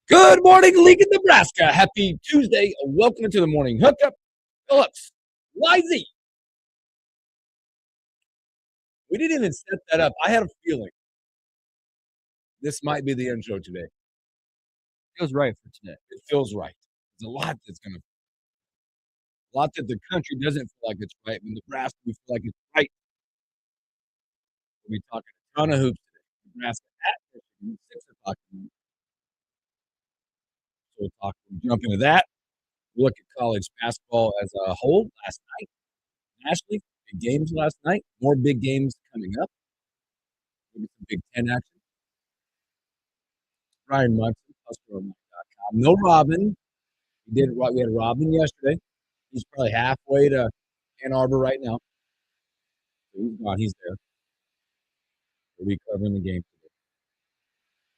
Good morning, Lincoln, Nebraska. Happy Tuesday. Welcome to the morning hookup. Phillips, YZ. We didn't even set that up. I had a feeling this might be the intro today. Feels right for today. It feels right. There's a lot that the country doesn't feel like it's right. In Nebraska, we feel like it's right. We'll be talking a ton of hoops today. Nebraska at Michigan, 6 o'clock. So we'll jump into that. Look at college basketball as a whole last night. Nationally, big games last night. More big games coming up. Maybe some Big Ten action. Ryan Munson, HuskerOnline.com. No Robin. We had Robin yesterday. He's probably halfway to Ann Arbor right now. So he's gone. He's there. We'll be covering the game today.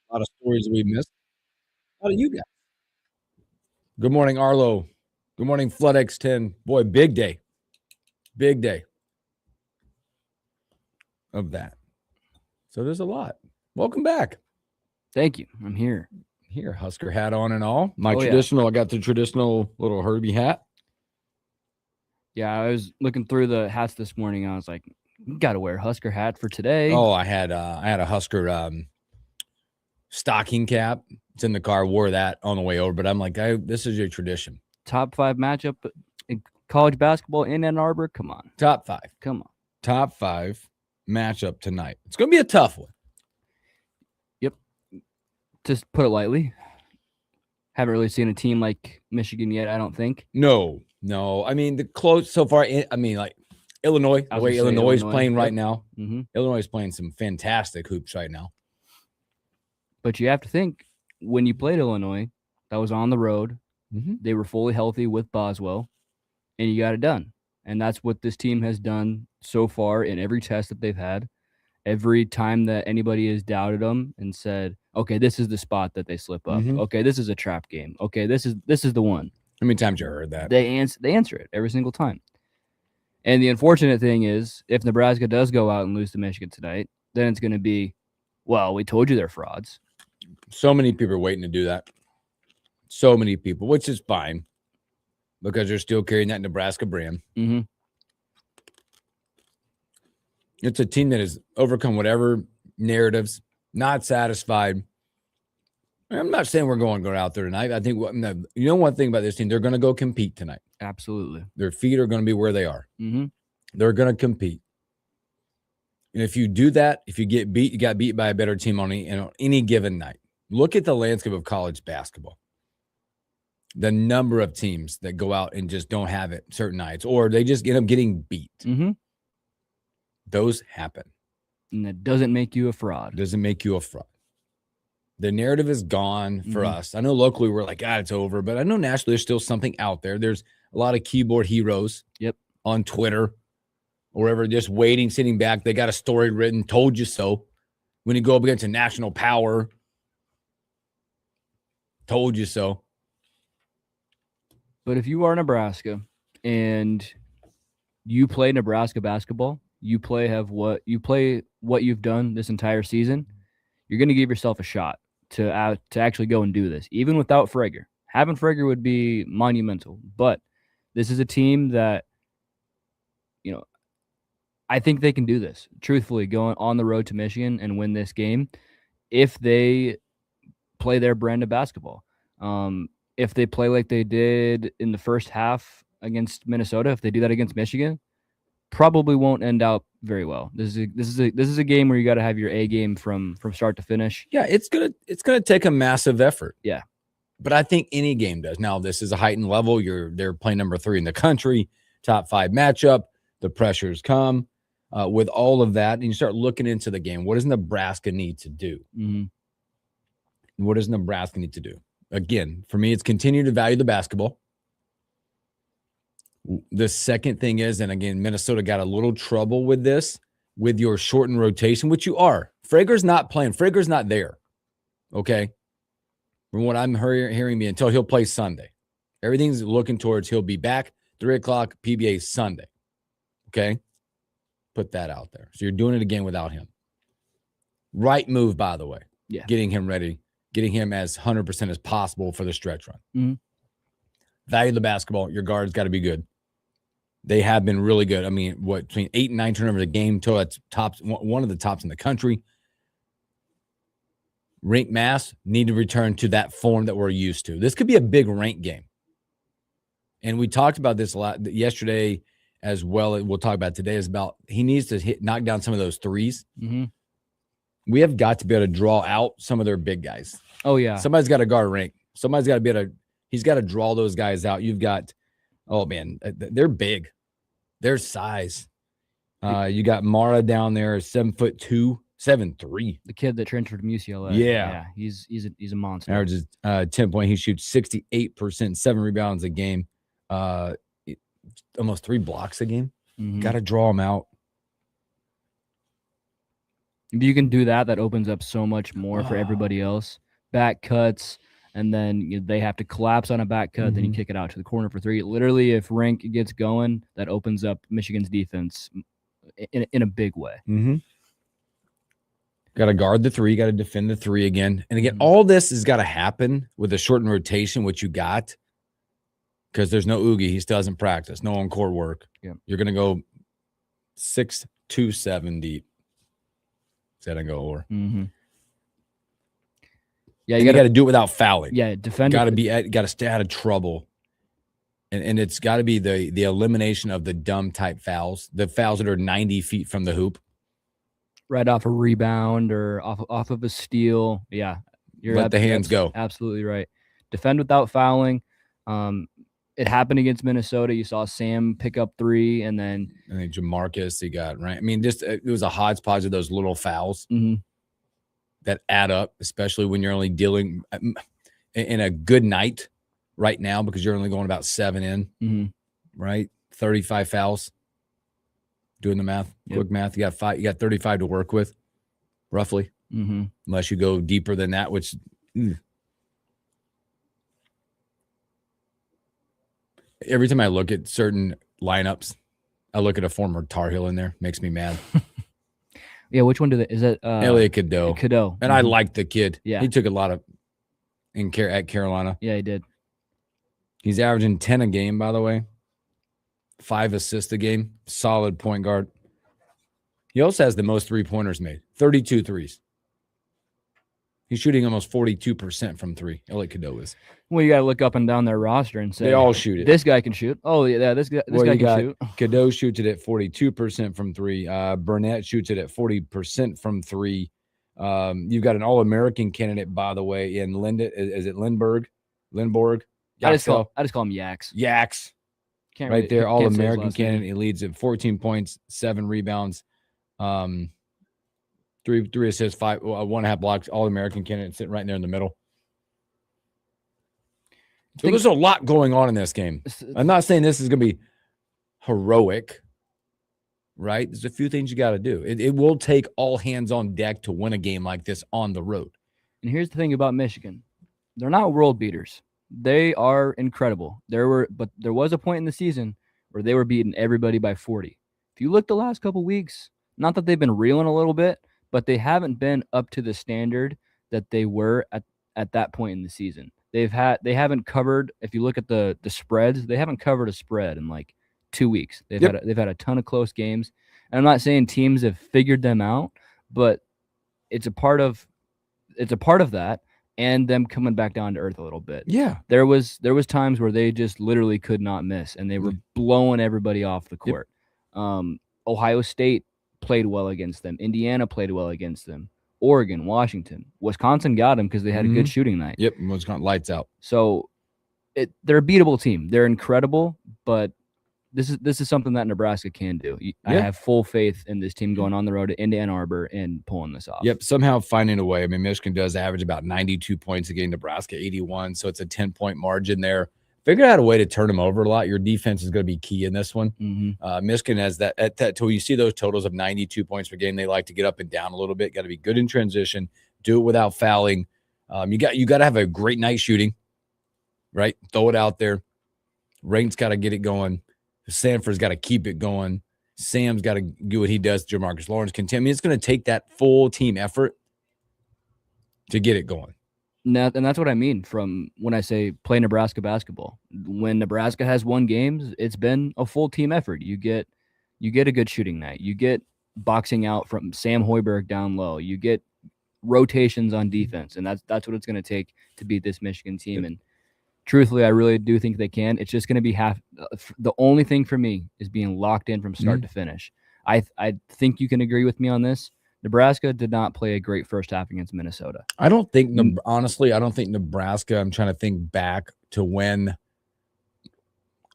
A lot of stories we missed. A lot of you guys. Good morning, Arlo. Good morning, Flood X10. Boy, big day. Big day of that. So there's a lot. Welcome back. Thank you. I'm here. Here, Husker hat on and all. I got the traditional little Herbie hat. Yeah, I was looking through the hats this morning. I was like, you got to wear a Husker hat for today. Oh, I had a Husker stocking cap. It's in the car. Wore that on the way over, but I'm like, this is your tradition. Top 5 matchup in college basketball in Ann Arbor. Come on. Top 5. Come on. Top 5 matchup tonight. It's going to be a tough one. Yep. Just put it lightly. Haven't really seen a team like Michigan yet, I don't think. No. I mean, the close so far. I mean, like Illinois, the way Illinois is playing right now. Mm-hmm. Illinois is playing some fantastic hoops right now. But you have to think, when you played Illinois, that was on the road. Mm-hmm. They were fully healthy with Boswell, and you got it done. And that's what this team has done so far in every test that they've had. Every time that anybody has doubted them and said, okay, this is the spot that they slip up. Mm-hmm. Okay, this is a trap game. Okay, this is the one. How many times you heard that? They answer it every single time. And the unfortunate thing is, if Nebraska does go out and lose to Michigan tonight, then it's going to be, well, we told you they're frauds. So many people are waiting to do that. So many people, which is fine because they're still carrying that Nebraska brand. Mm-hmm. It's a team that has overcome whatever narratives, not satisfied. I'm not saying we're going to go out there tonight. I think one thing about this team, they're going to go compete tonight. Absolutely. Their feet are going to be where they are. Mm-hmm. They're going to compete. And if you do that, if you get beat, you got beat by a better team on any given night. Look at the landscape of college basketball. The number of teams that go out and just don't have it certain nights, or they just end up getting beat. Mm-hmm. Those happen. And that doesn't make you a fraud. Doesn't make you a fraud. The narrative is gone for us. I know locally we're like, it's over, but I know nationally there's still something out there. There's a lot of keyboard heroes on Twitter or wherever, just waiting, sitting back. They got a story written, told you so. When you go up against a national power, told you so. But if you are Nebraska and you play Nebraska basketball, you play what you've done this entire season, you're going to give yourself a shot to actually go and do this, even without Frager. Having Frager would be monumental, but this is a team that, I think they can do this. Truthfully, going on the road to Michigan and win this game, if they play their brand of basketball. If they play like they did in the first half against Minnesota, if they do that against Michigan, probably won't end out very well. This is a game where you got to have your A game from start to finish. Yeah, it's gonna take a massive effort. Yeah, but I think any game does. Now this is a heightened level. They're playing number 3 in the country, top 5 matchup. The pressures come with all of that, and you start looking into the game. What does Nebraska need to do? Mm-hmm. What does Nebraska need to do? Again, for me, it's continue to value the basketball. The second thing is, and again, Minnesota got a little trouble with this, with your shortened rotation, which you are. Frager's not playing. Frager's not there. Okay? From what I'm hearing until he'll play Sunday. Everything's looking towards he'll be back 3 o'clock PBA Sunday. Okay? Put that out there. So you're doing it again without him. Right move, by the way. Yeah. Getting him ready getting him as 100% as possible for the stretch run. Mm-hmm. Value of the basketball, your guard's got to be good. They have been really good. I mean, between 8 and 9 turnovers a game, total, that's tops, one of the tops in the country. Rank mass need to return to that form that we're used to. This could be a big rank game. And we talked about this a lot yesterday as well. We'll talk about today is about he needs to knock down some of those threes. Mm-hmm. We have got to be able to draw out some of their big guys. Oh, yeah. Somebody's got to guard rank. Somebody's got to be able to, he's got to draw those guys out. You've got, oh man, they're big. Their size. You got Mara down there, 7'2", 7'3". The kid that transferred from UCLA. Yeah. He's a monster. Averages 10 point. He shoots 68%, 7 rebounds a game, almost 3 blocks a game. Mm-hmm. Got to draw them out. If you can do that, that opens up so much more for everybody else. Back cuts, and then they have to collapse on a back cut, then you kick it out to the corner for 3. Literally, if Rank gets going, that opens up Michigan's defense in a big way. Mm-hmm. Got to guard the 3, got to defend the 3 again. And again, all this has got to happen with a shortened rotation, which you got, because there's no Oogie. He still hasn't practiced. No on-court work. Yeah. You're going to go 6-2-7 deep. Said I go over. Mm-hmm. Yeah, you got to do it without fouling. Yeah, defend. Got to stay out of trouble. And it's got to be the elimination of the dumb type fouls, the fouls that are 90 feet from the hoop. Right off a rebound or off of a steal. Yeah. Let the hands go. Absolutely right. Defend without fouling. It happened against Minnesota. You saw Sam pick up 3, and then I think Jamarcus, he got right. I mean, just it was a hodgepodge of those little fouls that add up, especially when you're only dealing in a good night right now because you're only going about 7 in, right? 35 fouls. Doing the math, quick math. You got 35 to work with, roughly, unless you go deeper than that, which. Every time I look at certain lineups, I look at a former Tar Heel in there. Makes me mad. Yeah, which one is it? Elliot Cadeau. Cadeau. And I like the kid. Yeah. He took a lot of at Carolina. Yeah, he did. He's averaging 10 a game, by the way. 5 assists a game. Solid point guard. He also has the most 3-pointers made. 32 threes. He's shooting almost 42% from 3. Elliot Cadeau is. Well, you got to look up and down their roster and say they all shoot it. This guy can shoot. Oh yeah, this guy can shoot. Cadeau shoots it at 42% from 3. Burnett shoots it at 40% from 3. You've got an All-American candidate, by the way, in Is it Lindborg? I just call him Yaks. Yaks. Right there, All-American candidate. He leads at 14 points, 7 rebounds, 3 assists, 1.5 blocks. All-American candidate sitting right there in the middle. So there's a lot going on in this game. I'm not saying this is going to be heroic, right? There's a few things you got to do. It will take all hands on deck to win a game like this on the road. And here's the thing about Michigan. They're not world beaters. They are incredible. There was a point in the season where they were beating everybody by 40. If you look the last couple weeks, not that they've been reeling a little bit, but they haven't been up to the standard that they were at that point in the season. They haven't covered, if you look at the spreads, they haven't covered a spread in like 2 weeks. They've had a ton of close games. And I'm not saying teams have figured them out, but it's a part of that and them coming back down to earth a little bit. Yeah. There was times where they just literally could not miss and they were blowing everybody off the court. Ohio State played well against them. Indiana played well against them. Oregon, Washington, Wisconsin got them because they had a good shooting night. Yep, Wisconsin lights out. So they're a beatable team. They're incredible, but this is something that Nebraska can do. I have full faith in this team going on the road into Ann Arbor and pulling this off. Yep, somehow finding a way. I mean, Michigan does average about 92 points a game, Nebraska 81, so it's a 10-point margin there. Figure out a way to turn them over a lot. Your defense is going to be key in this one. Michigan has that at that total. You see those totals of 92 points per game. They like to get up and down a little bit. Got to be good in transition. Do it without fouling. You got to have a great night shooting, right? Throw it out there. Rain's got to get it going. Sanford's got to keep it going. Sam's got to do what he does. Jamarcus Lawrence continue. I mean, it's going to take that full team effort to get it going. And that's what I mean from when I say play Nebraska basketball. When Nebraska has won games, it's been a full team effort. You get a good shooting night. You get boxing out from Sam Hoiberg down low. You get rotations on defense, and that's what it's going to take to beat this Michigan team. And truthfully, I really do think they can. It's just going to be the only thing for me is being locked in from start to finish. I think you can agree with me on this. Nebraska did not play a great first half against Minnesota. I don't think, honestly, I don't think Nebraska, I'm trying to think back to when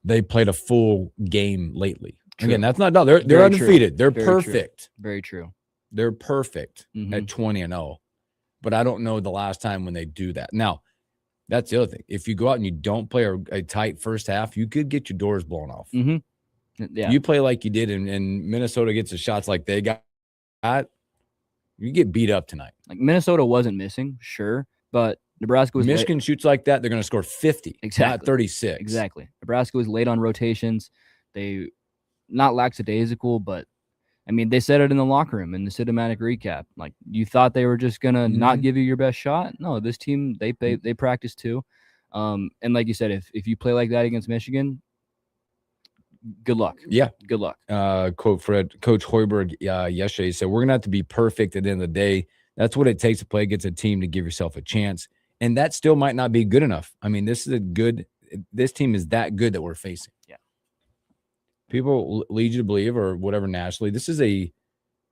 they played a full game lately. True. Again, that's not, no, they're undefeated. True. They're very perfect. True. Very true. They're perfect at 20-0. But I don't know the last time when they do that. Now, that's the other thing. If you go out and you don't play a tight first half, you could get your doors blown off. Yeah. You play like you did, and Minnesota gets the shots like they got, you get beat up tonight. Like Minnesota wasn't missing, sure, but Nebraska was. Michigan shoots like that, they're going to score 50, not 36. Exactly. Nebraska was late on rotations. They not lackadaisical, but I mean, they said it in the locker room in the cinematic recap. Like, you thought they were just going to not give you your best shot? No, this team, they practice too. And like you said, if you play like that against Michigan, good luck. Yeah. Good luck. Quote Coach Hoiberg yesterday said, we're going to have to be perfect at the end of the day. That's what it takes to play against a team to give yourself a chance. And that still might not be good enough. I mean, this team is that good that we're facing. Yeah. People lead you to believe, or whatever nationally,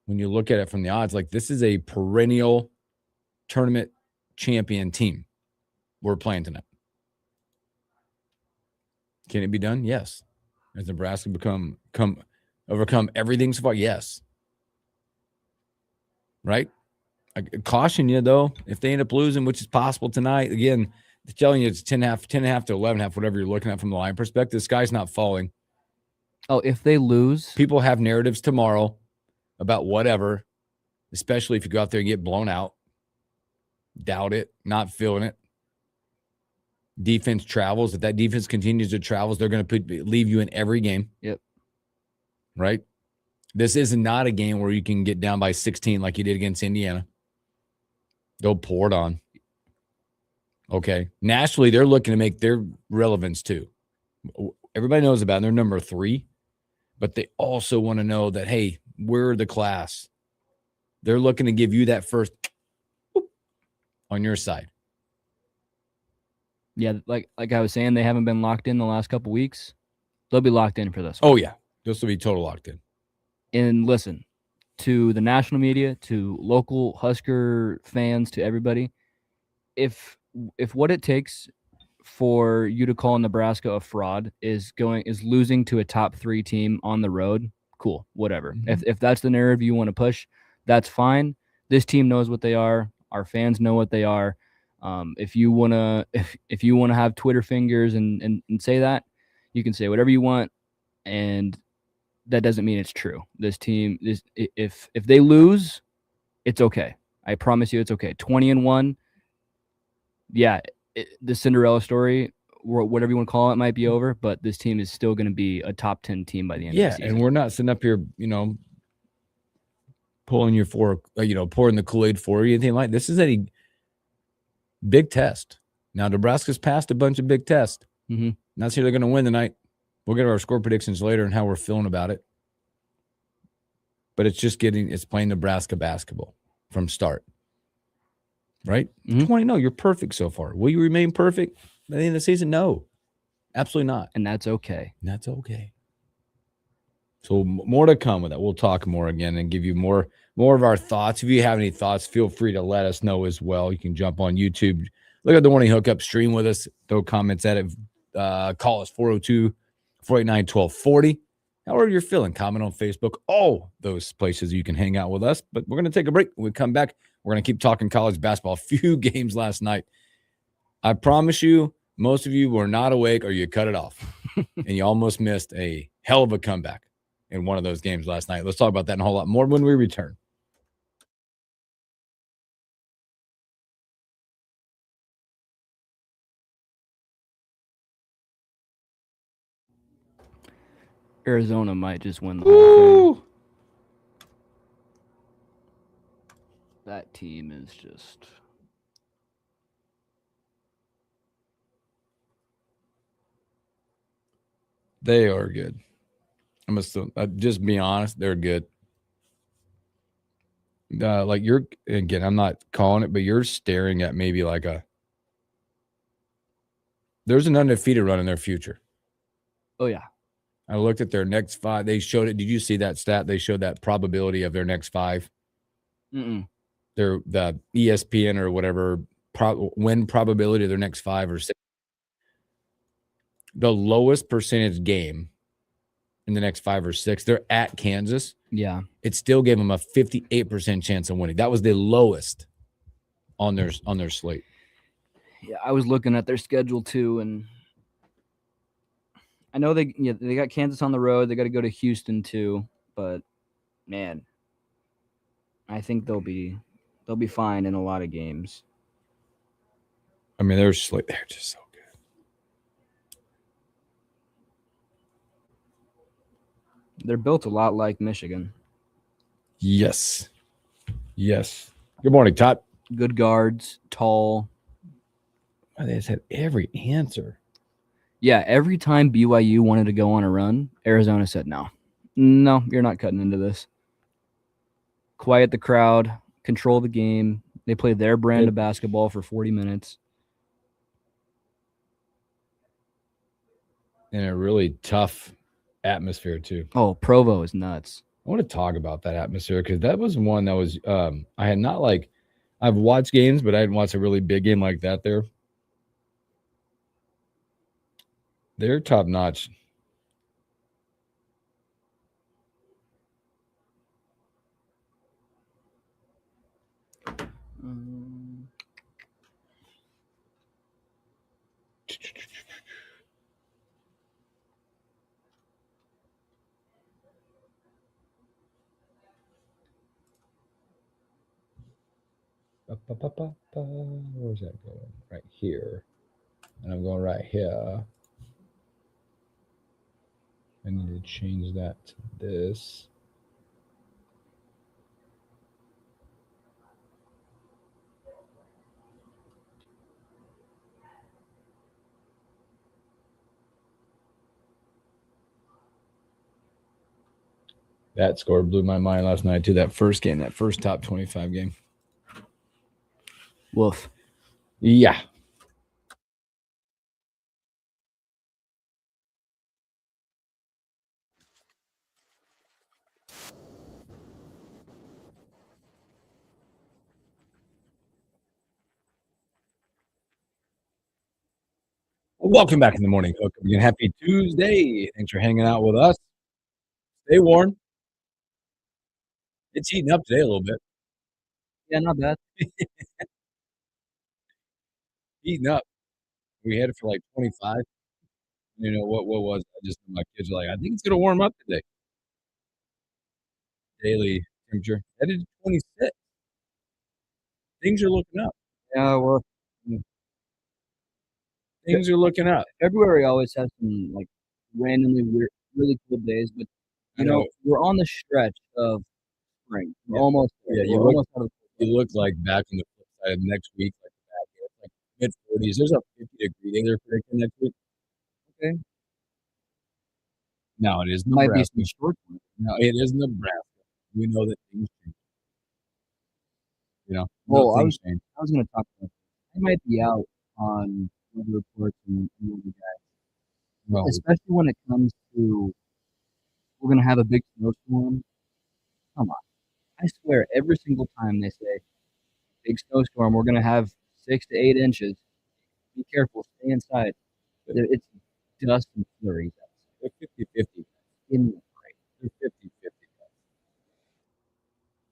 when you look at it from the odds, like this is a perennial tournament champion team we're playing tonight. Can it be done? Yes. Has Nebraska overcome everything so far? Yes. Right? I caution you, though, if they end up losing, which is possible tonight, again, they're telling you it's 10.5 to 11.5, whatever you're looking at from the line perspective. The sky's not falling. Oh, if they lose, people have narratives tomorrow about whatever, especially if you go out there and get blown out. Doubt it, not feeling it. Defense travels. If that defense continues to travel, they're going to leave you in every game. Yep. Right? This is not a game where you can get down by 16 like you did against Indiana. They'll pour it on. Okay. Nationally, they're looking to make their relevance too. Everybody knows about it. They're number 3. But they also want to know that, hey, we're the class. They're looking to give you that first on your side. Yeah, like I was saying, they haven't been locked in the last couple weeks. They'll be locked in for this one. Oh, yeah. This will be total locked in. And listen, to the national media, to local Husker fans, to everybody, if what it takes for you to call Nebraska a fraud is losing to a top 3 team on the road, cool, whatever. If that's the narrative you want to push, that's fine. This team knows what they are. Our fans know what they are. If you wanna have Twitter fingers and say that, you can say whatever you want, and that doesn't mean it's true. This team is, if they lose, it's okay. I promise you, it's okay. 20-1. Yeah. The Cinderella story, or whatever you want to call it, might be over, but this team is still going to be a top 10 team by the end of the season. Yeah, and we're not sitting up here, pouring the Kool-Aid for you, anything like this. Is a big test. Now, Nebraska's passed a bunch of big tests. Not sure they're going to win tonight. We'll get our score predictions later and how we're feeling about it. But it's playing Nebraska basketball from start. Right? 20, you're perfect so far. Will you remain perfect at the end of the season? No, absolutely not. And that's okay. That's okay. So more to come with that. We'll talk more again and give you more of our thoughts. If you have any thoughts, feel free to let us know as well. You can jump on YouTube, look at the Morning Hookup, stream with us, throw comments at it. Call us 402-489-1240. However you're feeling, comment on Facebook, all those places you can hang out with us. But we're going to take a break. When we come back, we're going to keep talking college basketball. A few games last night. I promise you, most of you were not awake or you cut it off. And you almost missed a hell of a comeback in one of those games last night. Let's talk about that and a whole lot more when we return. Arizona might just win the whole thing. That team is just They are good. I must just be honest. They're good. Like you're again, I'm not calling it, but you're staring at maybe like there's an undefeated run in their future. Oh yeah. I looked at their next 5. They showed it. Did you see that stat? They showed that probability of their next 5. The ESPN or whatever win probability of their next 5 or 6. The lowest percentage game in the next 5 or 6. They're at Kansas. Yeah. It still gave them a 58% chance of winning. That was the lowest on their slate. Yeah, I was looking at their schedule too, and I know they got Kansas on the road. They got to go to Houston too, but man, I think they'll be fine in a lot of games. I mean, they're just so good. They're built a lot like Michigan. Yes. Good morning, Todd. Good guards, tall. They just had every answer. Yeah, every time BYU wanted to go on a run, Arizona said no, you're not cutting into this. Quiet the crowd, control the game. They play their brand of basketball for 40 minutes. In a really tough atmosphere too. Oh, Provo is nuts. I want to talk about that atmosphere because that was one that was I had not like I've watched games, but I didn't watch a really big game like that there. They're top notch. Where's that going? Right here. And I'm going right here. I need to change that to this. That score blew my mind last night too. That first game, that first top 25 game. Woof. Yeah. Welcome back in the morning, Hookup. Again, happy Tuesday. Thanks for hanging out with us. Stay warm. It's heating up today a little bit. Yeah, not bad. Heating up. We had it for like 25. You know what was it? I just my kids are like, I think it's gonna warm up today. Daily temperature headed to 26. Things are looking up. Yeah, well, Things are looking up. February always has some like randomly weird, really cool days, but you know we're on the stretch of spring. We're almost there. Yeah, you look like back on the flip side of next week, like back here, like mid-40s. There's a 50-degree day they're predicting next week. Okay. No, it is Might be Nebraska. some short ones. No, it is Nebraska. We know that things change. You know, Well, I things was change. going to talk about. I might be out on weather reports and the other guys, Well, especially when it comes to we're going to have a big snowstorm. Come on, I swear every single time they say big snowstorm, we're going to have 6 to 8 inches. Be careful, stay inside. It's dust and flurries. they're 50-50. In the They're 50-50.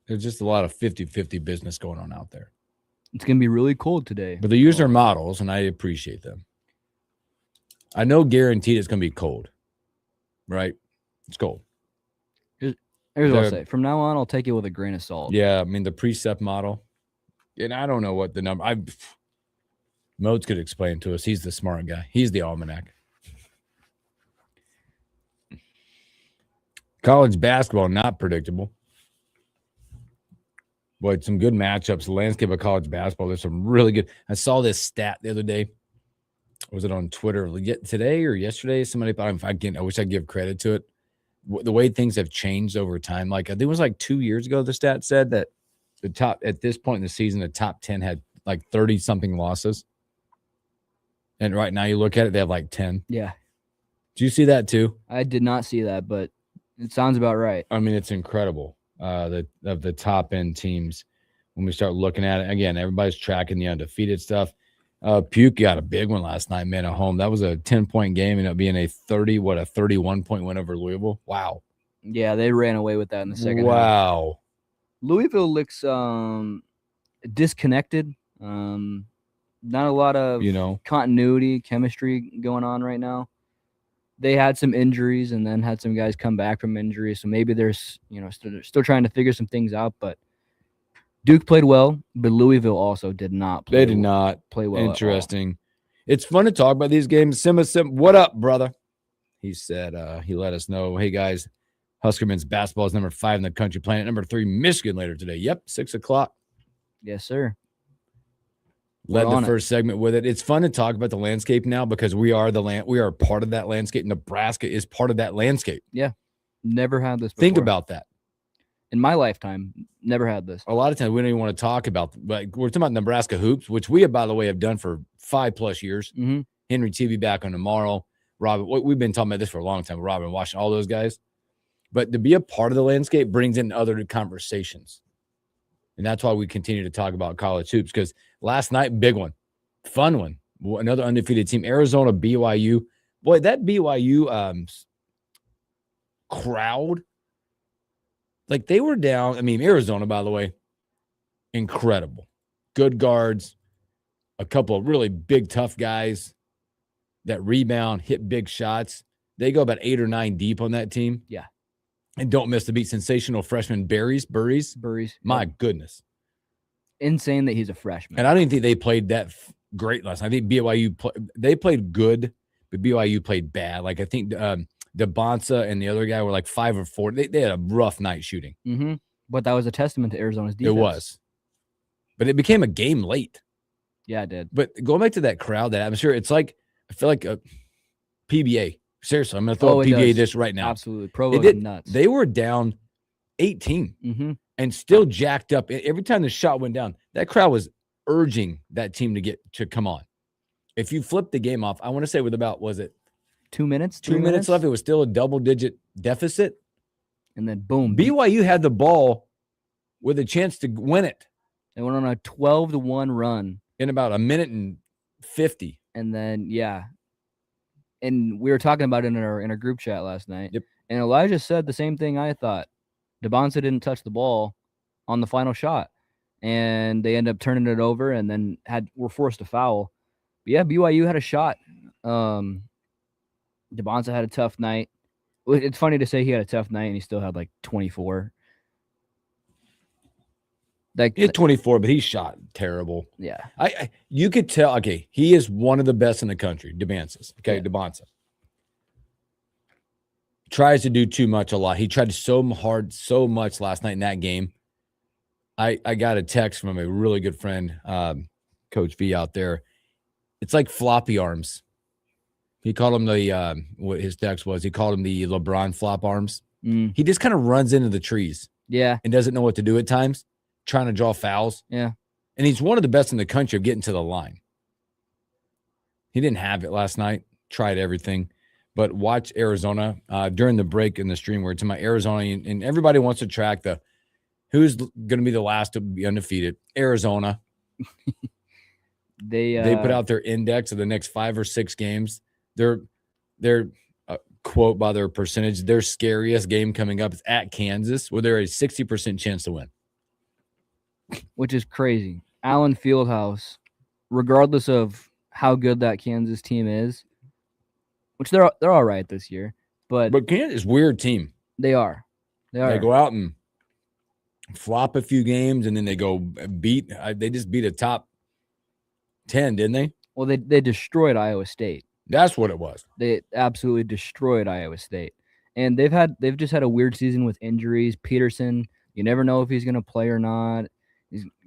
There's just a lot of 50-50 business going on out there. It's going to be really cold today. But they use their models, and I appreciate them. I know guaranteed it's going to be cold, right? It's cold. Here's what I'll say. From now on, I'll take it with a grain of salt. Yeah, I mean, the precept model, and I don't know what the number. Modes could explain to us. He's the smart guy. He's the almanac. College basketball, not predictable. Boy, some good matchups. The landscape of college basketball, there's some really good. I saw this stat the other day. Was it on Twitter today or yesterday? Somebody, I wish I'd give credit to it. The way things have changed over time. Like I think it was like 2 years ago, the stat said that the top at this point in the season, the top 10 had like 30 something losses. And right now you look at it, they have like 10. Yeah. Do you see that too? I did not see that, but it sounds about right. I mean, it's incredible. Of the top end teams when we start looking at it. Again, everybody's tracking the undefeated stuff. Puke got a big one last night, man, at home. That was a 10-point game, and it being a 31-point win over Louisville. Wow. Yeah, they ran away with that in the second half. Wow. Louisville looks disconnected. Not a lot of continuity, chemistry going on right now. They had some injuries and then had some guys come back from injuries. So maybe there's, still trying to figure some things out. But Duke played well, but Louisville also did not play. They did not play well. Interesting. It's fun to talk about these games. Sim, what up, brother? He said he let us know, hey, guys, Husker men's basketball is number 5 in the country, playing at number 3, Michigan later today. Yep, 6 o'clock. Yes, sir. Led the first segment with it. It's fun to talk about the landscape now because we are part of that landscape. Nebraska is part of that landscape. Yeah. Never had this before. Think about that. In my lifetime, never had this. A lot of times we don't even want to talk about, but we're talking about Nebraska hoops, which we, by the way, have done for 5+ years. Mm-hmm. Henry T. back on tomorrow. Robin, we've been talking about this for a long time. Robin, watching all those guys. But to be a part of the landscape brings in other conversations. And that's why we continue to talk about college hoops, because last night, big one, fun one, another undefeated team, Arizona, BYU. Boy, that BYU crowd, like they were down. I mean, Arizona, by the way, incredible. Good guards, a couple of really big, tough guys that rebound, hit big shots. They go about 8 or 9 deep on that team. Yeah. And don't miss the beat. Sensational freshman Burries. My goodness. Insane that he's a freshman. And I didn't think they played that great last night. I think BYU, they played good, but BYU played bad. Like I think DeBonsa and the other guy were like 5 or 4. They had a rough night shooting. Mm-hmm. But that was a testament to Arizona's defense. It was. But it became a game late. Yeah, it did. But going back to that crowd, that atmosphere, it's like, I feel like a PBA. Seriously, I'm going to throw a PBA this right now. Absolutely. Provo is nuts. They were down 18 and still jacked up. Every time the shot went down, that crowd was urging that team to come on. If you flip the game off, I want to say with about, was it 2 minutes? 2 minutes left. It was still a double-digit deficit. And then boom. BYU had the ball with a chance to win it. They went on a 12-1 run. In about 1:50. And then, yeah. And we were talking about it in our group chat last night. Yep. And Elijah said the same thing I thought. DeBonsa didn't touch the ball on the final shot. And they ended up turning it over and then were forced to foul. But yeah, BYU had a shot. DeBonsa had a tough night. It's funny to say he had a tough night and he still had like 24. Like he had 24, but he shot terrible. Yeah. You could tell, okay, he is one of the best in the country, DeBonsa. Okay, yeah. DeBonsa. Tries to do too much a lot. He tried so hard, so much last night in that game. I got a text from a really good friend, Coach V out there. It's like floppy arms. He called him what his text was, he called him the LeBron flop arms. He just kind of runs into the trees. Yeah. And doesn't know what to do at times. Trying to draw fouls. Yeah. And he's one of the best in the country of getting to the line. He didn't have it last night. Tried everything. But watch Arizona during the break in the stream where it's my Arizona, and everybody wants to track who's going to be the last to be undefeated. Arizona. They put out their index of the next 5 or 6 games. Their quote by their percentage, their scariest game coming up is at Kansas, where they're a 60% chance to win. Which is crazy. Allen Fieldhouse, regardless of how good that Kansas team is, which they're all right this year, but Kansas is a weird team. They are. They go out and flop a few games, and then they go beat. They just beat a top 10, didn't they? Well, they destroyed Iowa State. That's what it was. They absolutely destroyed Iowa State, and they've just had a weird season with injuries. Peterson, you never know if he's going to play or not.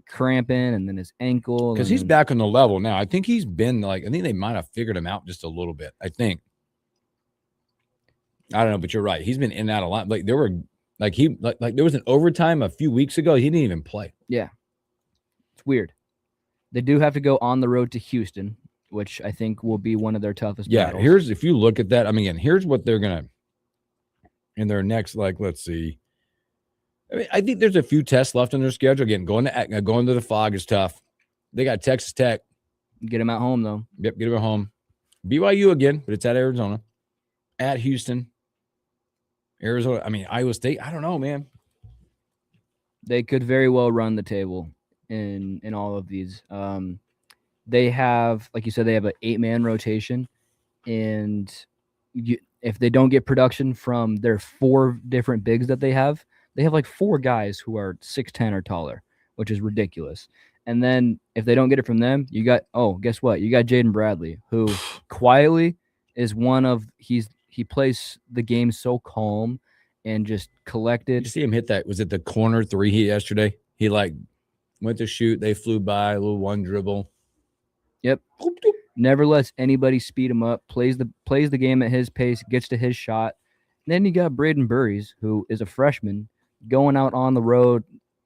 cramping and then his ankle. Because he's back on the level now. I think he's been I think they might have figured him out just a little bit. I think. I don't know, but you're right. He's been in and out a lot. Like there were, there was an overtime a few weeks ago. He didn't even play. Yeah, it's weird. They do have to go on the road to Houston, which I think will be one of their toughest battles. If you look at that, I mean, again, here's what they're gonna in their next. Let's see. I mean, I think there's a few tests left on their schedule. Again, going to the Fog is tough. They got Texas Tech. Get them at home though. Yep, get them at home. BYU again, but it's at Arizona. At Houston. Arizona, I mean, Iowa State, I don't know, man. They could very well run the table in all of these. They have, like you said, they have an 8-man rotation, and if they don't get production from their 4 different bigs that they have like 4 guys who are 6'10" or taller, which is ridiculous. And then if they don't get it from them, you got guess what? You got Jaden Bradley, who quietly is one of he plays the game so calm and just collected. Did you see him hit that? Was it the corner 3 yesterday? He went to shoot. They flew by, a little one dribble. Yep. Never lets anybody speed him up. Plays the game at his pace. Gets to his shot. And then you got Braden Burries, who is a freshman, going out on the road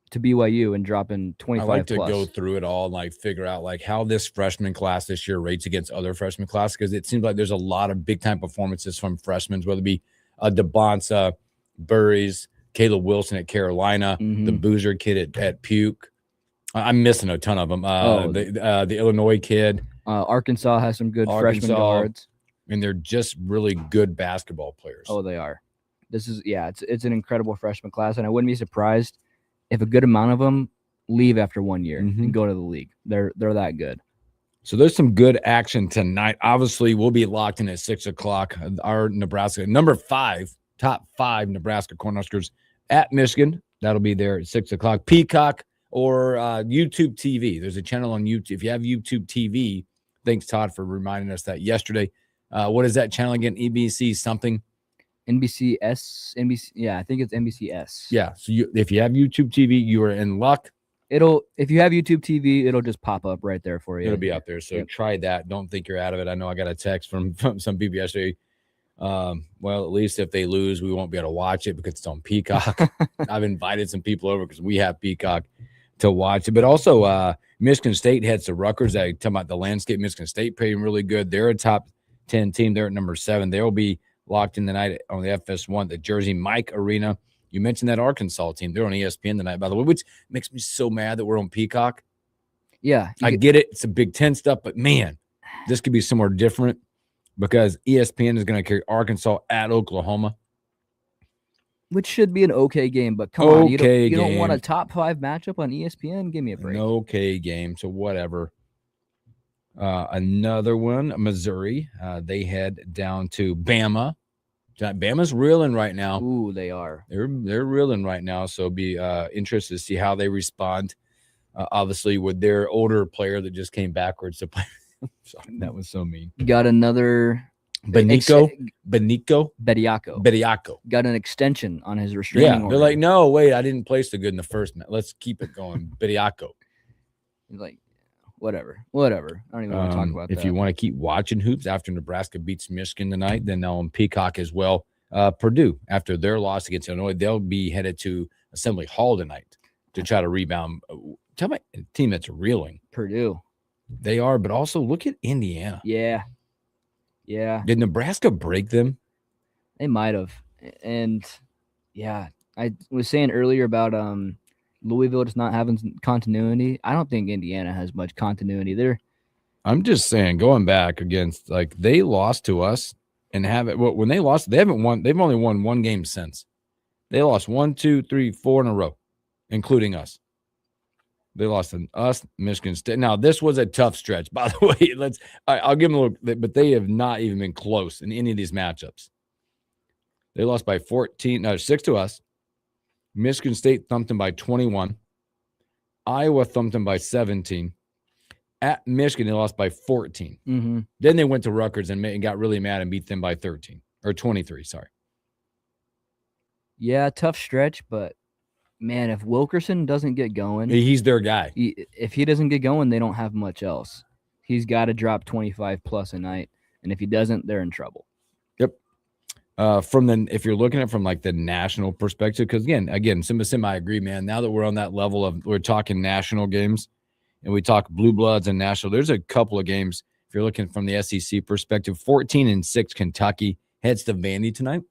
to BYU and dropping 25 I like to plus. go through it all and figure out how this freshman class this year rates against other freshman class, because it seems like there's a lot of big time performances from freshmen, whether it be DeBonsa, Burries, Caleb Wilson at Carolina, the Boozer kid at Puke. I'm missing a ton of them. The Illinois kid. Arkansas has some good freshman guards. And they're just really good basketball players. Oh, they are. This is it's an incredible freshman class, and I wouldn't be surprised if a good amount of them leave after 1 year and go to the league. They're that good. So there's some good action tonight. Obviously, we'll be locked in at 6:00. Our Nebraska top 5 Nebraska Cornhuskers at Michigan. That'll be there at 6:00. Peacock or YouTube TV. There's a channel on YouTube. If you have YouTube TV, thanks Todd for reminding us that yesterday. What is that channel again? EBC something. NBC. Yeah, I think it's NBCS. Yeah. So if you have YouTube TV, you are in luck. If you have YouTube TV, it'll just pop up right there for you. It'll be out there. So try that. Don't think you're out of it. I know I got a text from some people yesterday. Well, at least if they lose, we won't be able to watch it because it's on Peacock. I've invited some people over because we have Peacock to watch it. But also, Michigan State heads to Rutgers. I talk about the landscape. Michigan State playing really good. They're a top 10 team. They're at number 7. They'll be locked in tonight on the FS1, the Jersey Mike Arena. You mentioned that Arkansas team. They're on ESPN tonight, by the way, which makes me so mad that we're on Peacock. Yeah. I get it. It's a Big Ten stuff, but man, this could be somewhere different because ESPN is going to carry Arkansas at Oklahoma. Which should be an okay game, but come on. You don't want a top 5 matchup on ESPN? Give me a break. An okay game, so whatever. Another one, Missouri. They head down to Bama. Bama's reeling right now. Ooh, they are. They're reeling right now, so be interested to see how they respond. Obviously, with their older player that just came backwards to play. Sorry, that was so mean. Got another Bediako. Got an extension on his restraining order. They're like, no, wait, I didn't play so good in the first match. Let's keep it going. Bediako. He's like, whatever. I don't even want to talk about that. If you want to keep watching hoops after Nebraska beats Michigan tonight, then on Peacock as well. Purdue, after their loss against Illinois, they'll be headed to Assembly Hall tonight to try to rebound. Tell me a team that's reeling. Purdue. They are, but also look at Indiana. Yeah. Did Nebraska break them? They might have. And, yeah, I was saying earlier about Louisville just not having continuity. I don't think Indiana has much continuity there. I'm just saying, going back against, they lost to us and when they lost, they haven't won. They've only won 1 game since. They lost 1, 2, 3, 4 in a row, including us. They lost to us, Michigan State. Now, this was a tough stretch, by the way. I'll give them a little, but they have not even been close in any of these matchups. They lost by 6 to us. Michigan State thumped them by 21. Iowa thumped them by 17. At Michigan, they lost by 14. Mm-hmm. Then they went to Rutgers and got really mad and beat them by 13 or 23. Sorry. Yeah, tough stretch, but man, if Wilkerson doesn't get going, He's their guy. If he doesn't get going, they don't have much else. He's got to drop 25 plus a night, and if he doesn't, they're in trouble. Yep. If you're looking at it from like the national perspective, because again, Sim, I agree, man. Now that we're on that level of we're talking national games, and we talk blue bloods and national, there's a couple of games. If you're looking from the SEC perspective, 14-6 Kentucky heads to Vandy tonight.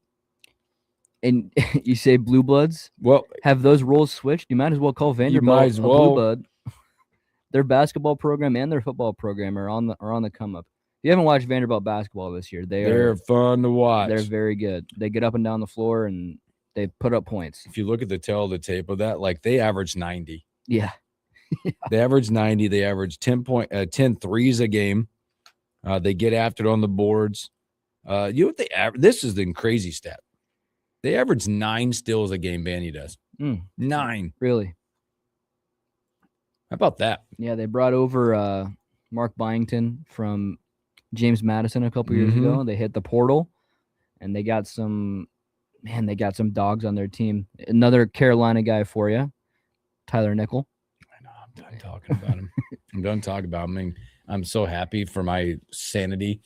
And you say blue bloods? Well, have those roles switched? You might as well call Vanderbilt a blue blood. Their basketball program and their football program are on the come up. If you haven't watched Vanderbilt basketball this year, they're fun to watch. They're very good. They get up and down the floor and they put up points. If you look at the tail of the tape of that, like they average 90. Yeah. They average 90. They average 10 threes a game. They get after it on the boards. You know what they average? This is the crazy stat. They average 9 steals a game. Vandy does 9. Really? How about that? Yeah, they brought over Mark Byington from James Madison a couple years ago. They hit the portal, and they got some dogs on their team. Another Carolina guy for you, Tyler Nickel. I know. I'm done talking about him. I'm done talking about him. I mean, I'm so happy for my sanity.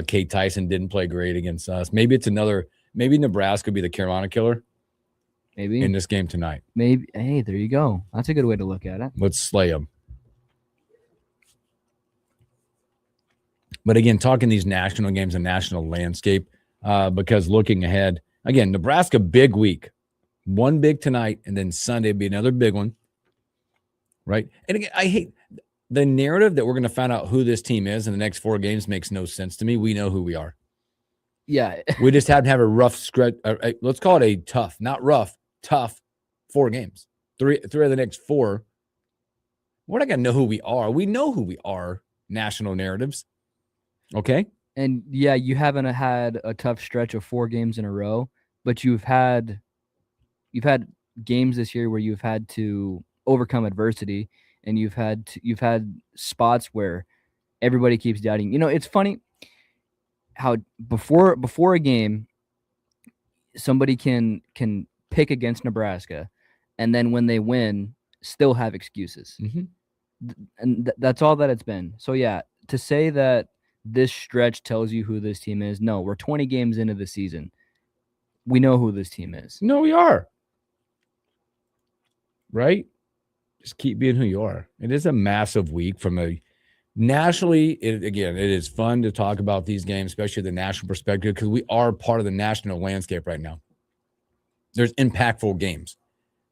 Kate Tyson didn't play great against us. Maybe Nebraska will be the Carolina killer. Maybe in this game tonight. Maybe. Hey, there you go. That's a good way to look at it. Let's slay them. But again, talking these national games and national landscape, because looking ahead, again, Nebraska, big week. One big tonight, and then Sunday will be another big one. Right? And again, I hate the narrative that we're going to find out who this team is in the next 4 games makes no sense to me. We know who we are. Yeah. We just have to have a rough stretch. Let's call it a tough, not rough, tough 4 games. 3 of the next 4. We're not going to know who we are. We know who we are, national narratives. Okay? And yeah, you haven't had a tough stretch of 4 games in a row, but you've had games this year where you've had to overcome adversity, and you've had spots where everybody keeps doubting. You know, it's funny how before a game somebody can pick against Nebraska, and then when they win still have excuses. And that's all that it's been. So yeah, to say that this stretch tells you who this team is, no, we're 20 games into the season. We know who this team is. No, we are. Right? Just keep being who you are. It is a massive week from a nationally. It is fun to talk about these games, especially the national perspective, because we are part of the national landscape right now. There's impactful games.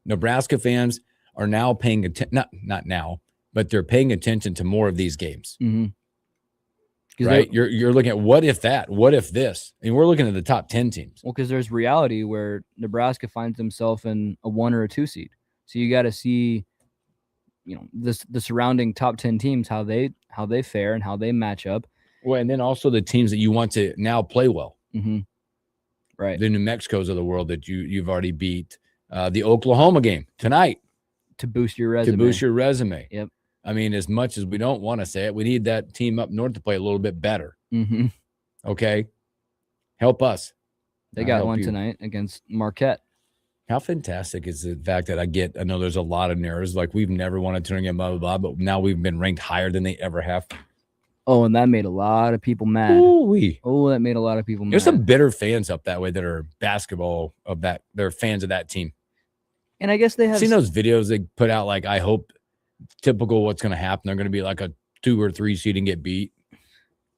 Nebraska fans are now paying attention, not now, but they're paying attention to more of these games. Right? You're looking at what if that, what if this, and we're looking at the top 10 teams. Well, because there's reality where Nebraska finds themselves in a 1 or a 2 seed. So you got to see, you know, the surrounding top 10 teams, how they fare and how they match up. Well, and then also the teams that you want to now play well. Right. The New Mexicos of the world that you've already beat. The Oklahoma game tonight. To boost your resume. Yep. I mean, as much as we don't want to say it, we need that team up north to play a little bit better. Okay? Help us. They got one tonight against Marquette. How fantastic is the fact that I know there's a lot of narratives, like we've never won a tournament, blah, blah, blah, but now we've been ranked higher than they ever have. Oh, and that made a lot of people mad. That made a lot of people mad. There's some bitter fans up that way that are basketball of that. They're fans of that team. And I guess they have seen those videos they put out, like, I hope typical what's going to happen. They're going to be like a 2 or 3 seed and get beat.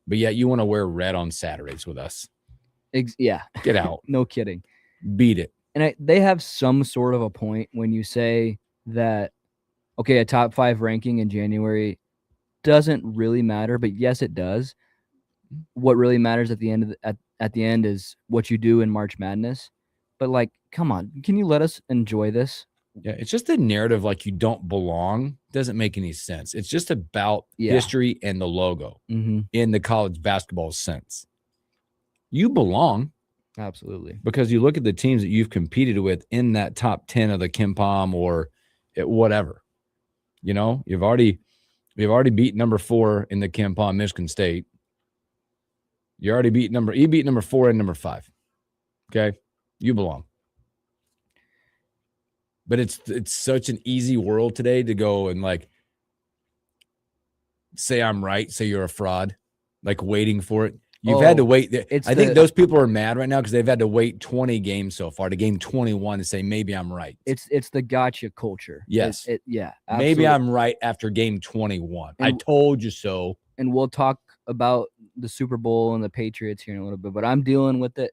But yet you want to wear red on Saturdays with us. Yeah. Get out. No kidding. Beat it. And they have some sort of a point when you say that, okay, a top 5 ranking in January doesn't really matter, but yes, it does. What really matters at the end is what you do in March Madness. But like, come on, can you let us enjoy this? Yeah, it's just a narrative like you don't belong. Doesn't make any sense. It's just about history and the logo in the college basketball sense. You belong. Absolutely. Because you look at the teams that you've competed with in that top 10 of the KenPom or whatever. You know, we've already beat number 4 in the KenPom, Michigan State. You beat number 4 and number 5. Okay? You belong. But it's such an easy world today to go and like say I'm right, say you're a fraud, like waiting for it. You've had to wait. I think those people are mad right now because they've had to wait 20 games so far to game 21 to say maybe I'm right. It's the gotcha culture. Yes. Yeah. Absolutely. Maybe I'm right after game 21. I told you so. And we'll talk about the Super Bowl and the Patriots here in a little bit, but I'm dealing with it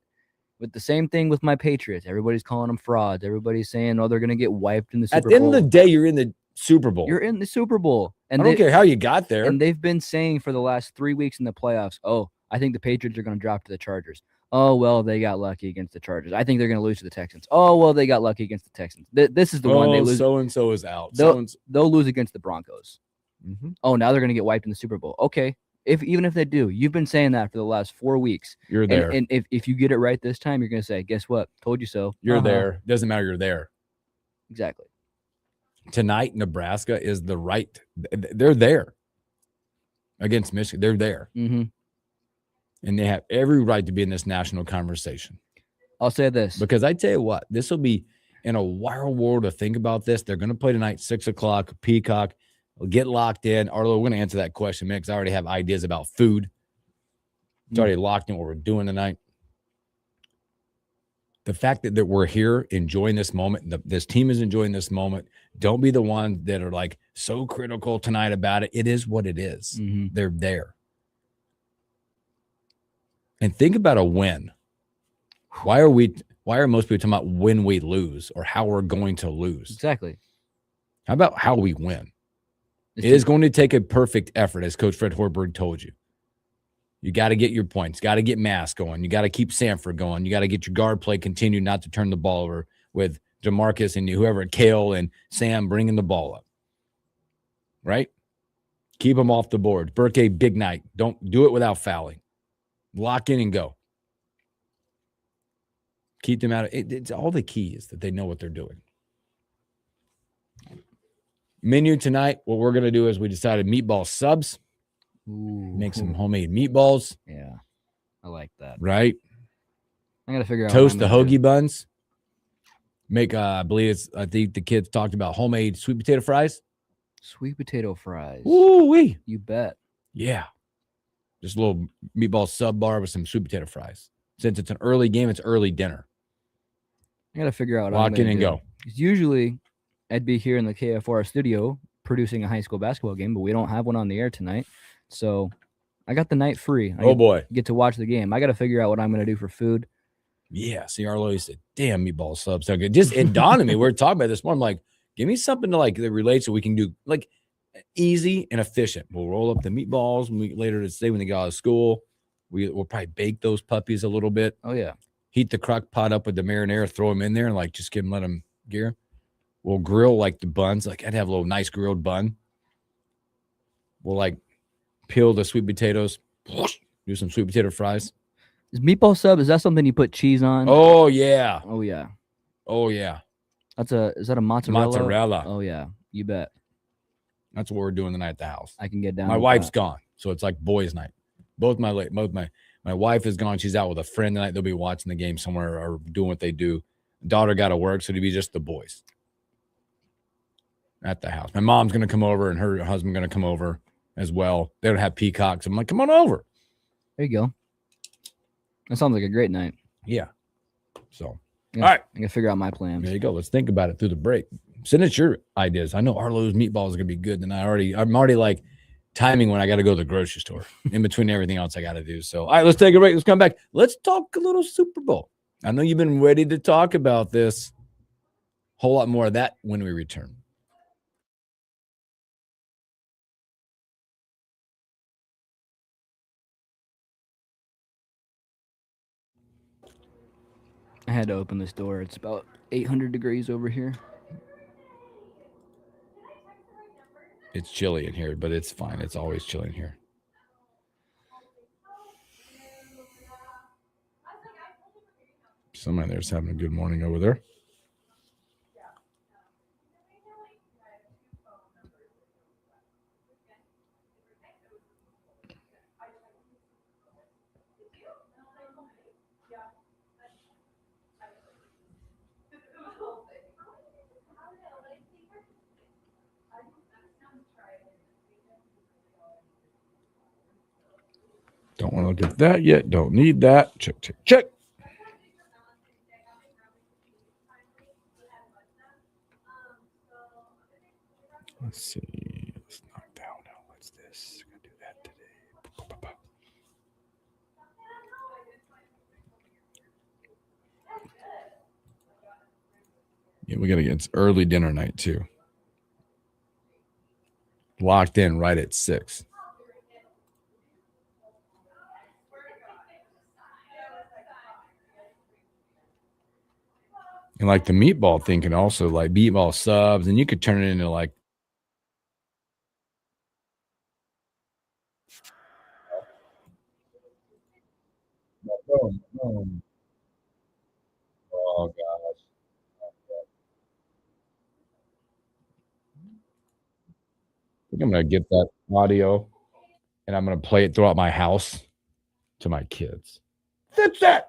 with the same thing with my Patriots. Everybody's calling them frauds. Everybody's saying, oh, they're going to get wiped in the Super Bowl. At the end of the day, you're in the Super Bowl. You're in the Super Bowl. And I don't care how you got there. And they've been saying for the last 3 weeks in the playoffs, oh, I think the Patriots are going to drop to the Chargers. Oh, well, they got lucky against the Chargers. I think they're going to lose to the Texans. Oh, well, they got lucky against the Texans. This is the one they lose. So-and-so is out. They'll lose against the Broncos. Mm-hmm. Oh, now they're going to get wiped in the Super Bowl. Okay. Even if they do, you've been saying that for the last 4 weeks. You're there. And if you get it right this time, you're going to say, guess what? Told you so. You're there. Doesn't matter. You're there. Exactly. Tonight, Nebraska is the right. They're there against Michigan. They're there. Mm-hmm. And they have every right to be in this national conversation. I'll say this. Because I tell you what, this will be in a wild world to think about this. They're going to play tonight, 6 o'clock, Peacock. We'll get locked in. Arlo, we're going to answer that question, man, because I already have ideas about food. It's already locked in what we're doing tonight. The fact that we're here enjoying this moment, this team is enjoying this moment. Don't be the ones that are like so critical tonight about it. It is what it is. Mm-hmm. They're there. And think about a win. Why are most people talking about when we lose or how we're going to lose? Exactly. How about how we win? It is going to take a perfect effort, as Coach Fred Hoiberg told you. You got to get your points. Got to get Mass going. You got to keep Sanford going. You got to get your guard play continued, not to turn the ball over with DeMarcus and whoever, Kale and Sam bringing the ball up. Right? Keep them off the board. Burke, big night. Don't do it without fouling. Lock in and go. Keep them out of it. It's all the key is that they know what they're doing. Menu tonight, what we're going to do is we decided meatball subs. Ooh. Make some homemade meatballs. Yeah, I like that. Right? I got to figure out. Toast the hoagie buns. Make, I think the kids talked about homemade sweet potato fries. Sweet potato fries. Ooh-wee. You bet. Yeah. Just a little meatball sub bar with some sweet potato fries. Since it's an early game, it's early dinner. I got to figure out what Lock in and go. Because usually I'd be here in the KFR studio producing a high school basketball game, but we don't have one on the air tonight. So I got the night free. I get to watch the game. I got to figure out what I'm going to do for food. Yeah. See, Arlo said, damn, meatball subs so good. Just it dawned on me. We were talking about this morning. I'm like, give me something to like that relates so we can do like easy and efficient. We'll roll up the meatballs later today when they get out of school. We'll probably bake those puppies a little bit. Oh, yeah. Heat the crock pot up with the marinara, throw them in there and like just let them gear. We'll grill like the buns. Like I'd have a little nice grilled bun. We'll like peel the sweet potatoes, do some sweet potato fries. Is meatball sub, is that something you put cheese on? Oh, yeah. Oh, yeah. Oh, yeah. Is that a mozzarella? Mozzarella. Oh, yeah. You bet. That's what we're doing tonight at the house. I can get down. My wife's gone, so it's like boys' night. Both my wife is gone. She's out with a friend tonight. They'll be watching the game somewhere or doing what they do. Daughter got to work, so it'll be just the boys at the house. My mom's going to come over, and her husband going to come over as well. They don't have peacocks. I'm like, come on over. There you go. That sounds like a great night. Yeah. So, yeah, all right. I'm going to figure out my plans. There you go. Let's think about it through the break. Send us your ideas. I know Arlo's meatballs are going to be good, and I'm already like timing when I got to go to the grocery store in between everything else I got to do. So, all right, let's take a break. Let's come back. Let's talk a little Super Bowl. I know you've been ready to talk about this. Whole lot more of that when we return. I had to open this door. It's about 800 degrees over here. It's chilly in here, but it's fine. It's always chilly in here. Somebody there's having a good morning over there. look at that yet. Don't need that. Check, check, check. Let's see. Let's knock down now. What's this? I'm gonna do that today. Yeah, we gotta get it's early dinner night too. Locked in right at 6. And like the meatball thing can also like meatball subs, and you could turn it into like Boom, boom. Oh gosh. I think I'm gonna get that audio and I'm gonna play it throughout my house to my kids. That's it.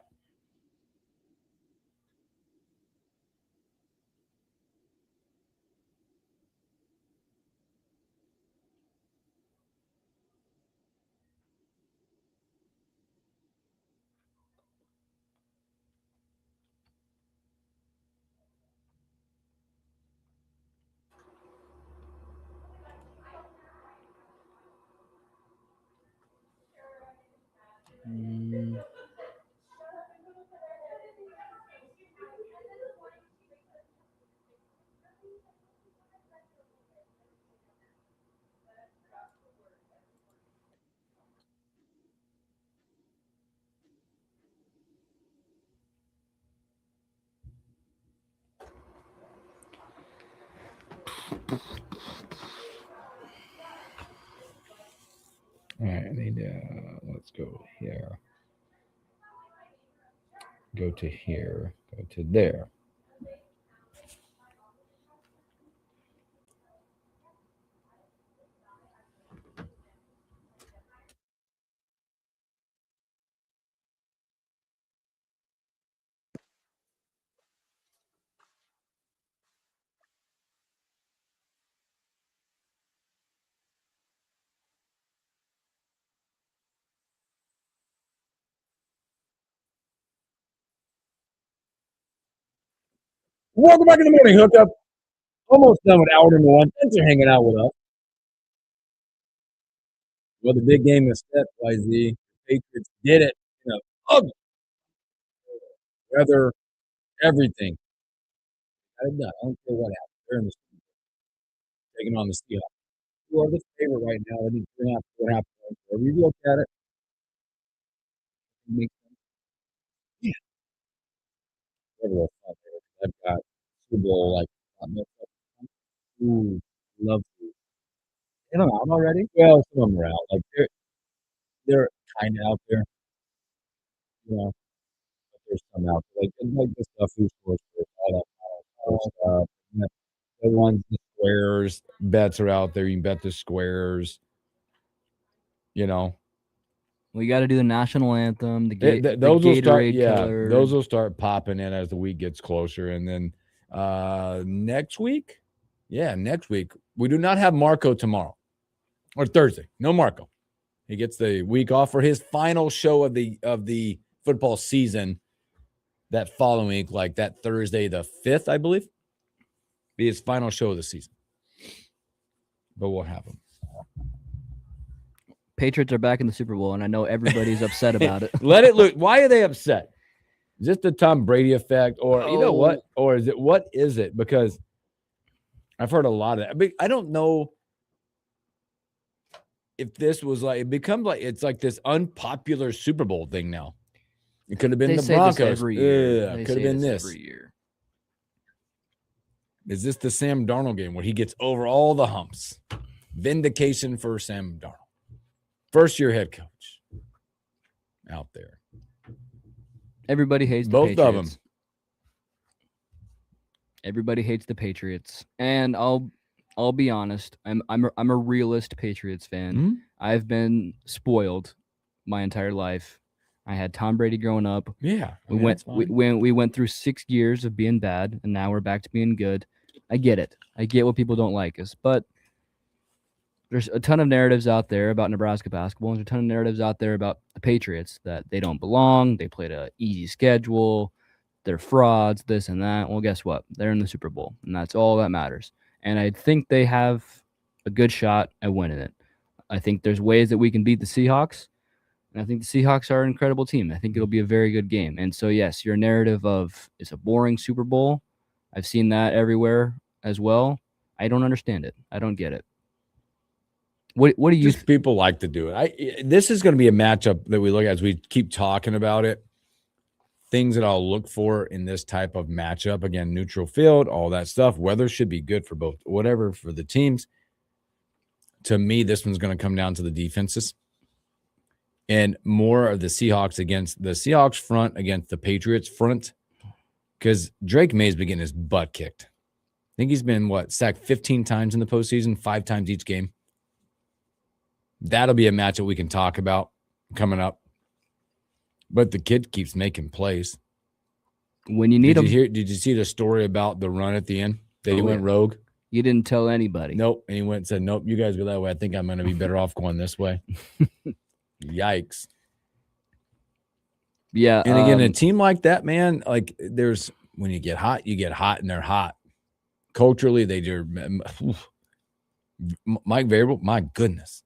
All right, I need let's go here. Go to here. Go to there. Welcome back in the morning, Hookup. Almost done with hour number 1. Thanks for hanging out with us. Well, the big game is set, YZ. The Patriots did it. You know, ugly weather, everything. Got it done. I don't care what happens. They're in the Super Bowl, taking on the Seahawks. Who are the favorite right now? I think 3.5, 4.5 points. Wherever you look at it, it makes sense. Yeah, everyone's not there. I've got Super Bowl like not mixed up. Ooh, love to. They don't out already? Well, some of them are out. Like they're kind of out there, you know. But there's some out there. Like the stuff who scores first, all that stuff. You know, the ones, the Squares bets are out there. You can bet the squares. You know, We got to do the national anthem. The those will start. Gatorade Yeah, killer. those will start popping in as the week gets closer, and then next week, next week we do not have Marco tomorrow or Thursday. No Marco. He gets the week off for his final show of the football season. That following week, like that Thursday, the 5th, I believe, be his final show of the season. But we'll have him. Patriots are back in the Super Bowl, and I know everybody's upset about it. Let it look. Why are they upset? Is this the Tom Brady effect, or you know what? Or is it what is it? Because I've heard a lot of that. I don't know if this was like it becomes like it's like this unpopular Super Bowl thing now. It could have been the Broncos every year. Could have been this every year. Is this the Sam Darnold game where he gets over all the humps? Vindication for Sam Darnold. First year head coach out there. Everybody hates the both Patriots. of them. Everybody hates the Patriots, and I'll be honest. I'm a realist Patriots fan. Mm-hmm. I've been spoiled my entire life. I had Tom Brady growing up. Yeah, we went through 6 years of being bad, and now we're back to being good. I get it. I get what people don't like us, but There's a ton of narratives out there about Nebraska basketball. There's a ton of narratives out there about the Patriots that they don't belong. They played an easy schedule. They're frauds, this and that. Well, guess what? They're in the Super Bowl, and that's all that matters. And I think they have a good shot at winning it. I think there's ways that we can beat the Seahawks, and I think the Seahawks are an incredible team. I think it'll be a very good game. And so, yes, your narrative of it's a boring Super Bowl, I've seen that everywhere as well. I don't understand it. I don't get it. What do you Just people like to do it. This is going to be a matchup that we look at as we keep talking about it. Things that I'll look for in this type of matchup. Again, neutral field, all that stuff. Weather should be good for both, whatever, for the teams. To me, this one's going to come down to the defenses. And more of the Seahawks against the Seahawks front against the Patriots front. Because Drake May's been getting his butt kicked. I think he's been, sacked 15 times in the postseason, 5 times each game. That'll be a matchup we can talk about coming up. But the kid keeps making plays. When you need him. Did you see the story about the run at the end? That he went rogue? You didn't tell anybody. Nope. And he went and said, nope, you guys go that way. I think I'm going to be better off going this way. Yikes. Yeah. And again, a team like that, man, like there's when you get hot, and they're hot. Culturally, they do. Mike Variable, my goodness.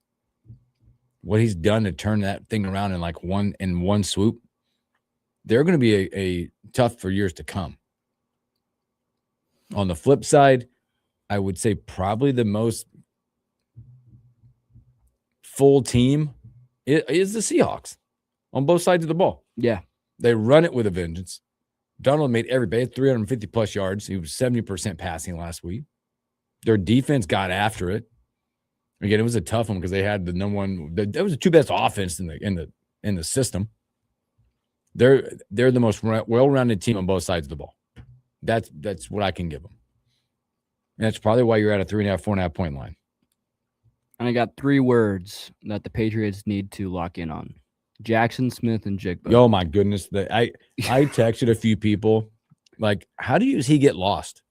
What he's done to turn that thing around in like one swoop, they're going to be a tough for years to come. On the flip side, I would say probably the most full team is the Seahawks on both sides of the ball. Yeah. They run it with a vengeance. Donald made every base, 350 plus yards. He was 70% passing last week. Their defense got after it. Again, it was a tough one because they had the number one. That was the 2 best offense in the system. They're the most well-rounded team on both sides of the ball. That's what I can give them. And that's probably why you're at a 3.5, 4.5 point line. And I got 3 words that the Patriots need to lock in on: Jackson Smith and Jigba. Oh my goodness! I texted a few people like, how does he get lost?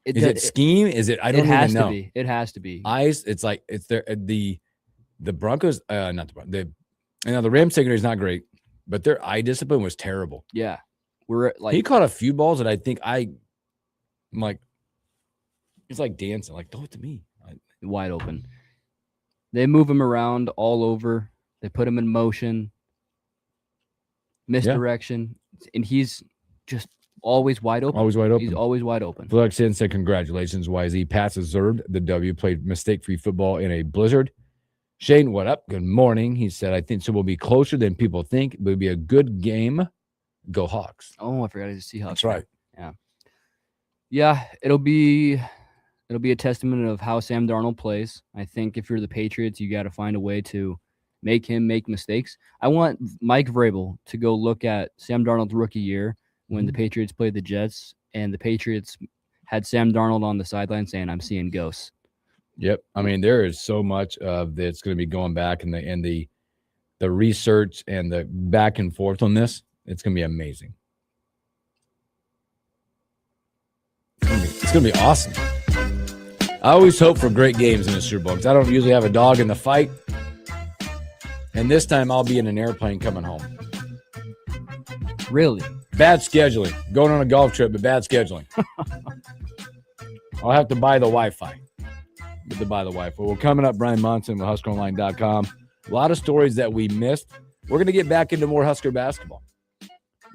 Is it scheme? Is it? I don't even know. It has to be. It's like it's there. The Broncos, not the Rams secondary is not great, but their eye discipline was terrible. Yeah, we're like he caught a few balls that I think I'm like, it's like dancing. Like, throw it to me. Wide open. They move him around all over. They put him in motion, misdirection, and he's just always wide open. Always wide open. He's always wide open. Flexion said, congratulations, YZ. Pats deserved the W. Played mistake-free football in a blizzard. Shane, what up? Good morning. He said, I think so will be closer than people think. It would be a good game. Go Hawks. Oh, I forgot he's a Seahawks. That's right. Yeah. Yeah, it'll be a testament of how Sam Darnold plays. I think if you're the Patriots, you got to find a way to make him make mistakes. I want Mike Vrabel to go look at Sam Darnold's rookie year when the Patriots played the Jets, and the Patriots had Sam Darnold on the sideline saying, I'm seeing ghosts. Yep. I mean, there is so much of that's going to be going back in the research and the back and forth on this. It's going to be amazing. It's going to be awesome. I always hope for great games in the Super Bowl because I don't usually have a dog in the fight. And this time I'll be in an airplane coming home. Really? Bad scheduling. Going on a golf trip, but bad scheduling. I'll have to buy the Wi-Fi. Well, coming up, Brian Monson with HuskerOnline.com. A lot of stories that we missed. We're going to get back into more Husker basketball.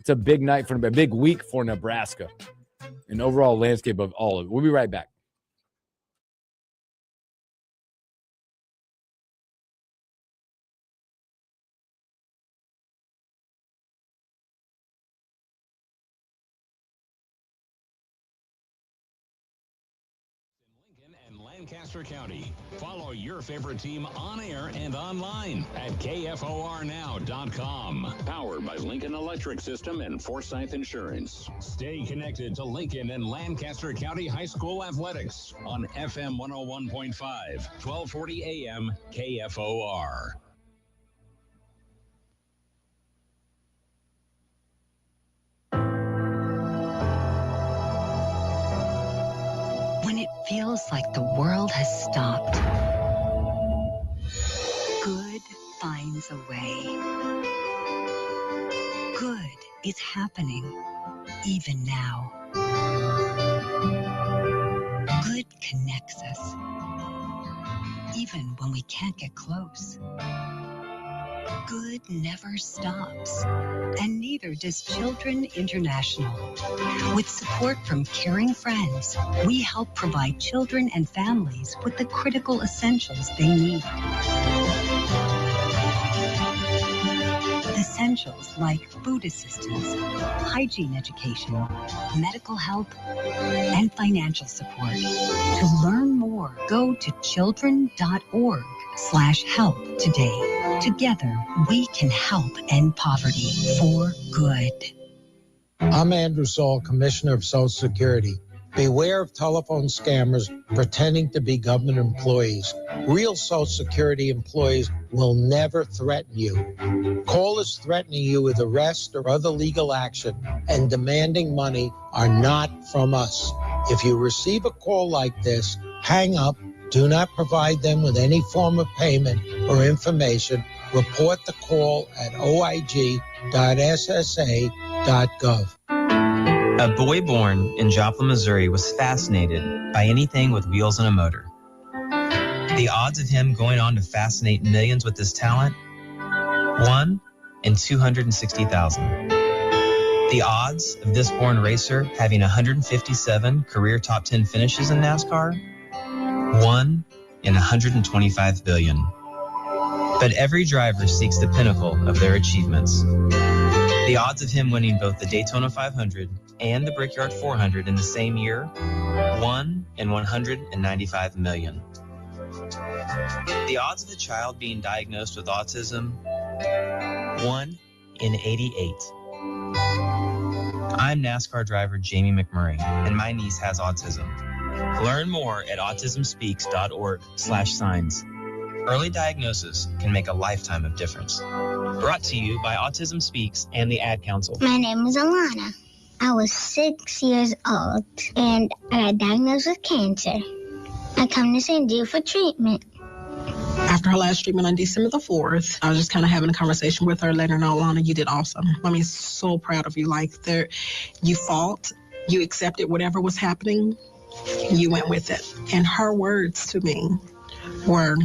It's a big night a big week for Nebraska. An overall landscape of all of it. We'll be right back. Lancaster County. Follow your favorite team on air and online at KFORnow.com. Powered by Lincoln Electric System and Forsyth Insurance. Stay connected to Lincoln and Lancaster County High School Athletics on FM 101.5, 1240 AM KFOR. When it feels like the world has stopped, finds a way. Good is happening, even now. Good connects us, even when we can't get close. Good never stops, and neither does Children International. With support from caring friends, we help provide children and families with the critical essentials they need. Essentials like food assistance, hygiene education, medical help, and financial support. To learn more, go to children.org/help today. Together, we can help end poverty for good. I'm Andrew Saul, Commissioner of Social Security. Beware of telephone scammers pretending to be government employees. Real Social Security employees will never threaten you. Callers threatening you with arrest or other legal action and demanding money are not from us. If you receive a call like this, hang up. Do not provide them with any form of payment or information. Report the call at oig.ssa.gov. A boy born in Joplin, Missouri was fascinated by anything with wheels and a motor. The odds of him going on to fascinate millions with his talent? 1 in 260,000. The odds of this born racer having 157 career top 10 finishes in NASCAR? 1 in 125 billion. But every driver seeks the pinnacle of their achievements. The odds of him winning both the Daytona 500 and the Brickyard 400 in the same year? 1 in 195 million. The odds of a child being diagnosed with autism? 1 in 88. I'm NASCAR driver Jamie McMurray, and my niece has autism. Learn more at autismspeaks.org/signs. Early diagnosis can make a lifetime of difference. Brought to you by Autism Speaks and the Ad Council. My name is Alana. I was 6 years old, and I got diagnosed with cancer. I come to St. Jude for treatment. After her last treatment on December the 4th, I was just kind of having a conversation with her, letting her know, Alana, you did awesome. I mean, so proud of you. Like, you fought, you accepted whatever was happening, you went with it. And her words to me were,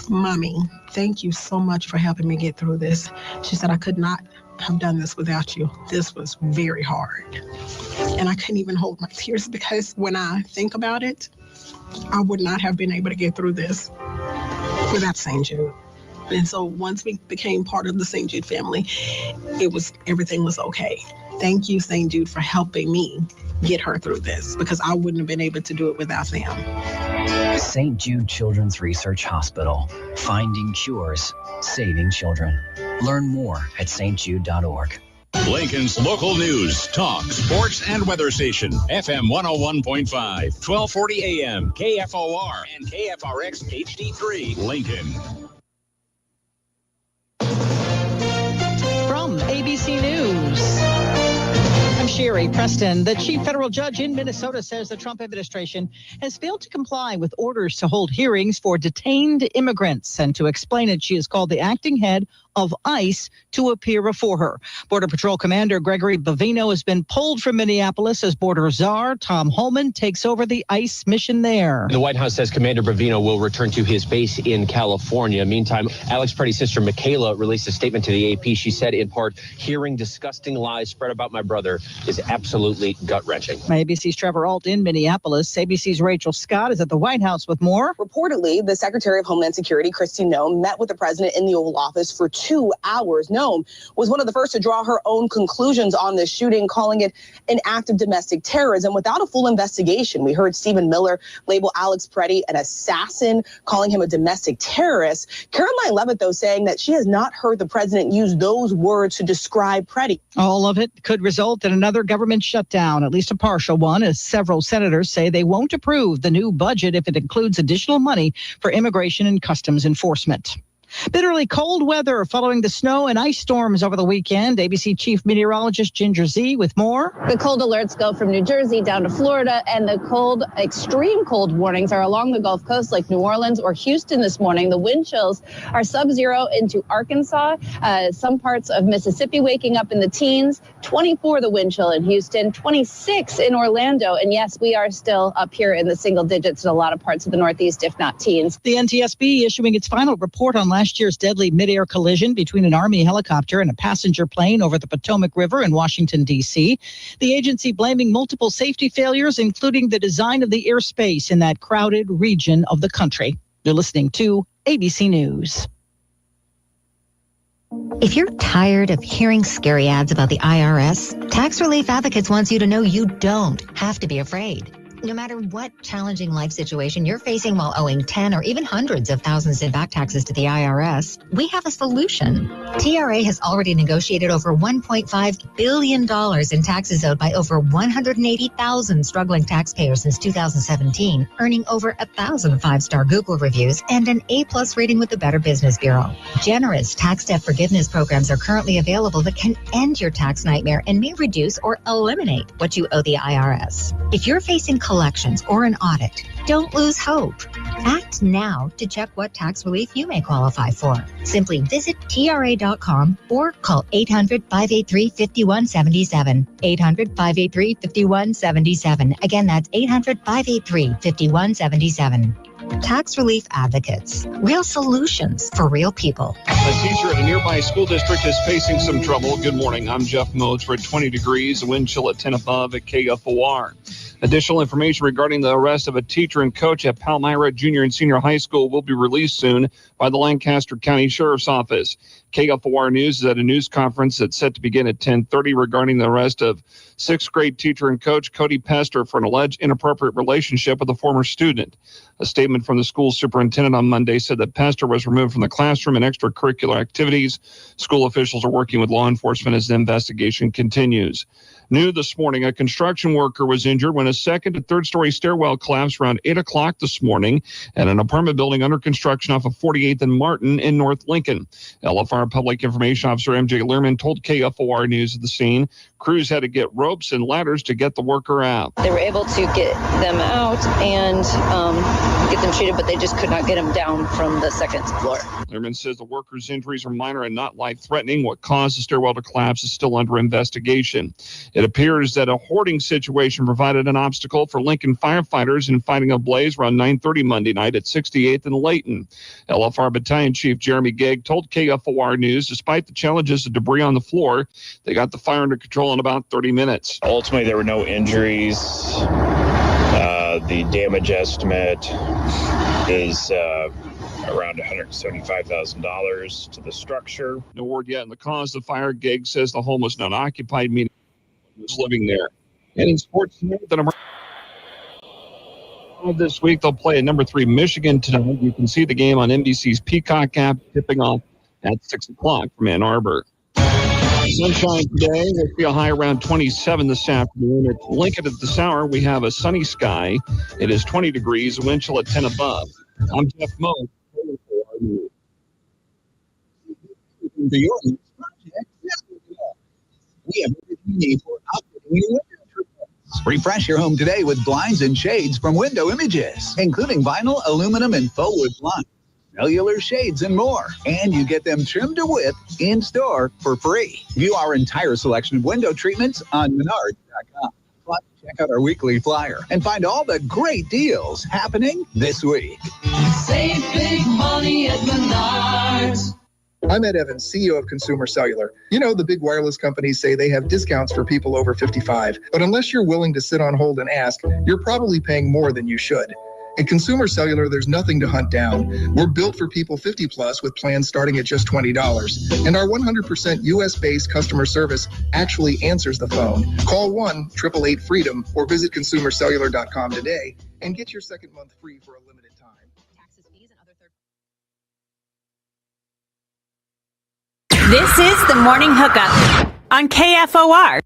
Mommy, thank you so much for helping me get through this. She said, I could not have done this without you. This was very hard. And I couldn't even hold my tears because when I think about it, I would not have been able to get through this without St. Jude. And so once we became part of the St. Jude family, everything was okay. Thank you, St. Jude, for helping me get her through this because I wouldn't have been able to do it without them. St. Jude Children's Research Hospital. Finding cures, saving children. Learn more at stjude.org. Lincoln's local news, talk, sports, and weather station. FM 101.5, 1240 AM, KFOR, and KFRX HD3, Lincoln. From ABC News, I'm Sherry Preston. The chief federal judge in Minnesota says the Trump administration has failed to comply with orders to hold hearings for detained immigrants. And to explain it, she has called the acting head of ICE to appear before her. Border Patrol Commander Gregory Bavino has been pulled from Minneapolis as border czar Tom Holman takes over the ICE mission there. The White House says Commander Bavino will return to his base in California. Meantime, Alex Preddy's sister Michaela released a statement to the AP. She said, in part, hearing disgusting lies spread about my brother is absolutely gut-wrenching. ABC's Trevor Ault in Minneapolis. ABC's Rachel Scott is at the White House with more. Reportedly, the Secretary of Homeland Security, Kristi Noem, met with the president in the Oval Office for 2 hours. Noem was one of the first to draw her own conclusions on this shooting, calling it an act of domestic terrorism without a full investigation. We heard Stephen Miller label Alex Preddy an assassin, calling him a domestic terrorist. Caroline Leavitt, though, saying that she has not heard the president use those words to describe Preddy. All of it could result in another government shutdown, at least a partial one, as several senators say they won't approve the new budget if it includes additional money for immigration and customs enforcement. Bitterly cold weather following the snow and ice storms over the weekend. ABC Chief Meteorologist Ginger Z with more. The cold alerts go from New Jersey down to Florida, and the extreme cold warnings are along the Gulf Coast, like New Orleans or Houston this morning. The wind chills are sub-zero into Arkansas, some parts of Mississippi waking up in the teens, 24 the wind chill in Houston, 26 in Orlando, and yes, we are still up here in the single digits in a lot of parts of the Northeast, if not teens. The NTSB issuing its final report on last year's deadly mid-air collision between an Army helicopter and a passenger plane over the Potomac River in Washington, D.C. The agency blaming multiple safety failures, including the design of the airspace in that crowded region of the country. You're listening to ABC News. If you're tired of hearing scary ads about the IRS, Tax Relief Advocates wants you to know you don't have to be afraid. No matter what challenging life situation you're facing while owing 10 or even hundreds of thousands in back taxes to the IRS, we have a solution. TRA has already negotiated over $1.5 billion in taxes owed by over 180,000 struggling taxpayers since 2017, earning over 1,000 five-star Google reviews and an A+ rating with the Better Business Bureau. Generous tax debt forgiveness programs are currently available that can end your tax nightmare and may reduce or eliminate what you owe the IRS. If you're facing collections or an audit, don't lose hope. Act now to check what tax relief you may qualify for. Simply visit TRA.com or call 800-583-5177. 800-583-5177. Again, that's 800-583-5177. Tax Relief Advocates. Real solutions for real people. A teacher at a nearby school district is facing some trouble. Good morning. I'm Jeff Modes. We're at 20 degrees, wind chill at 10 above at KFOR. Additional information regarding the arrest of a teacher and coach at Palmyra Junior and Senior High School will be released soon by the Lancaster County Sheriff's Office. KFOR News is at a news conference that's set to begin at 10:30 regarding the arrest of sixth grade teacher and coach Cody Pester for an alleged inappropriate relationship with a former student. A statement from the school superintendent on Monday said that Pester was removed from the classroom and extracurricular activities. School officials are working with law enforcement as the investigation continues. New this morning, a construction worker was injured when a second and third story stairwell collapsed around 8 o'clock this morning at an apartment building under construction off of 48th and Martin in North Lincoln. LFR Public Information Officer MJ Lehrman told KFOR News at the scene crews had to get ropes and ladders to get the worker out. They were able to get them out and get them treated, but they just could not get them down from the second floor. Lehrman says the worker's injuries are minor and not life-threatening. What caused the stairwell to collapse is still under investigation. It appears that a hoarding situation provided an obstacle for Lincoln firefighters in fighting a blaze around 9:30 Monday night at 68th and Layton. LFR Battalion Chief Jeremy Gegg told KFOR News, despite the challenges of debris on the floor, they got the fire under control in about 30 minutes. Ultimately, there were no injuries. The damage estimate is around $175,000 to the structure. No word yet on the cause of the fire. Gegg says the home was not occupied, meaning was living there. And in sports tonight, this week they'll play at number 3 Michigan tonight. You can see the game on NBC's Peacock app, tipping off at 6 o'clock from Ann Arbor. Sunshine today. We'll see a high around 27 this afternoon. At Lincoln at this hour, we have a sunny sky. It is 20 degrees, wind chill at 10 above. I'm Jeff Moe. We have everything you need for outfitting your window treatments. Refresh your home today with blinds and shades from Window Images, including vinyl, aluminum, and faux wood blinds, cellular shades, and more. And you get them trimmed to width in store for free. View our entire selection of window treatments on Menards.com. Plus, check out our weekly flyer and find all the great deals happening this week. Save big money at Menards. I'm Ed Evans, CEO of Consumer Cellular. You know, the big wireless companies say they have discounts for people over 55. But unless you're willing to sit on hold and ask, you're probably paying more than you should. At Consumer Cellular, there's nothing to hunt down. We're built for people 50 plus with plans starting at just $20. And our 100% US-based customer service actually answers the phone. Call 1-888-FREEDOM or visit consumercellular.com today and get your second month free for a limited time. This is the Morning Hookup on KFOR.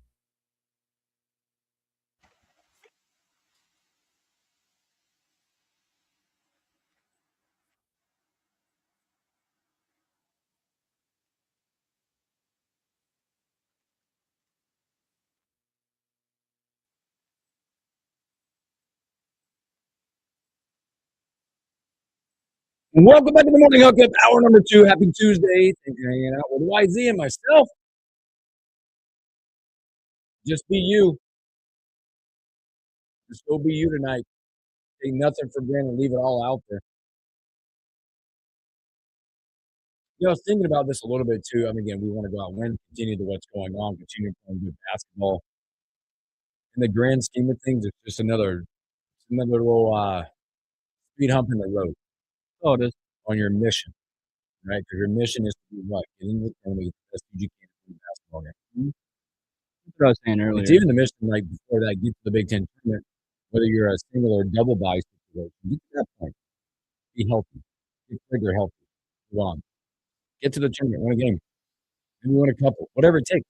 Welcome back to the Morning Hookup, hour number 2. Happy Tuesday. Thank you for hanging out with YZ and myself. Just be you. Just go be you tonight. Take nothing for granted. Leave it all out there. I was thinking about this a little bit too. I mean, again, we want to go out and win, continue to what's going on, continue playing good basketball. In the grand scheme of things, it's just another little speed hump in the road. Oh, it is. On your mission, right? Because your mission is to be what? Get into the tournament, get the best you can in the basketball game. That's what I was saying earlier. It's even the mission, like before that, get to the Big Ten tournament, whether you're a single or double bye situation, get to that point. Be healthy. Get trigger healthy. Move on. Get to the tournament, win a game. Maybe win a couple. Whatever it takes.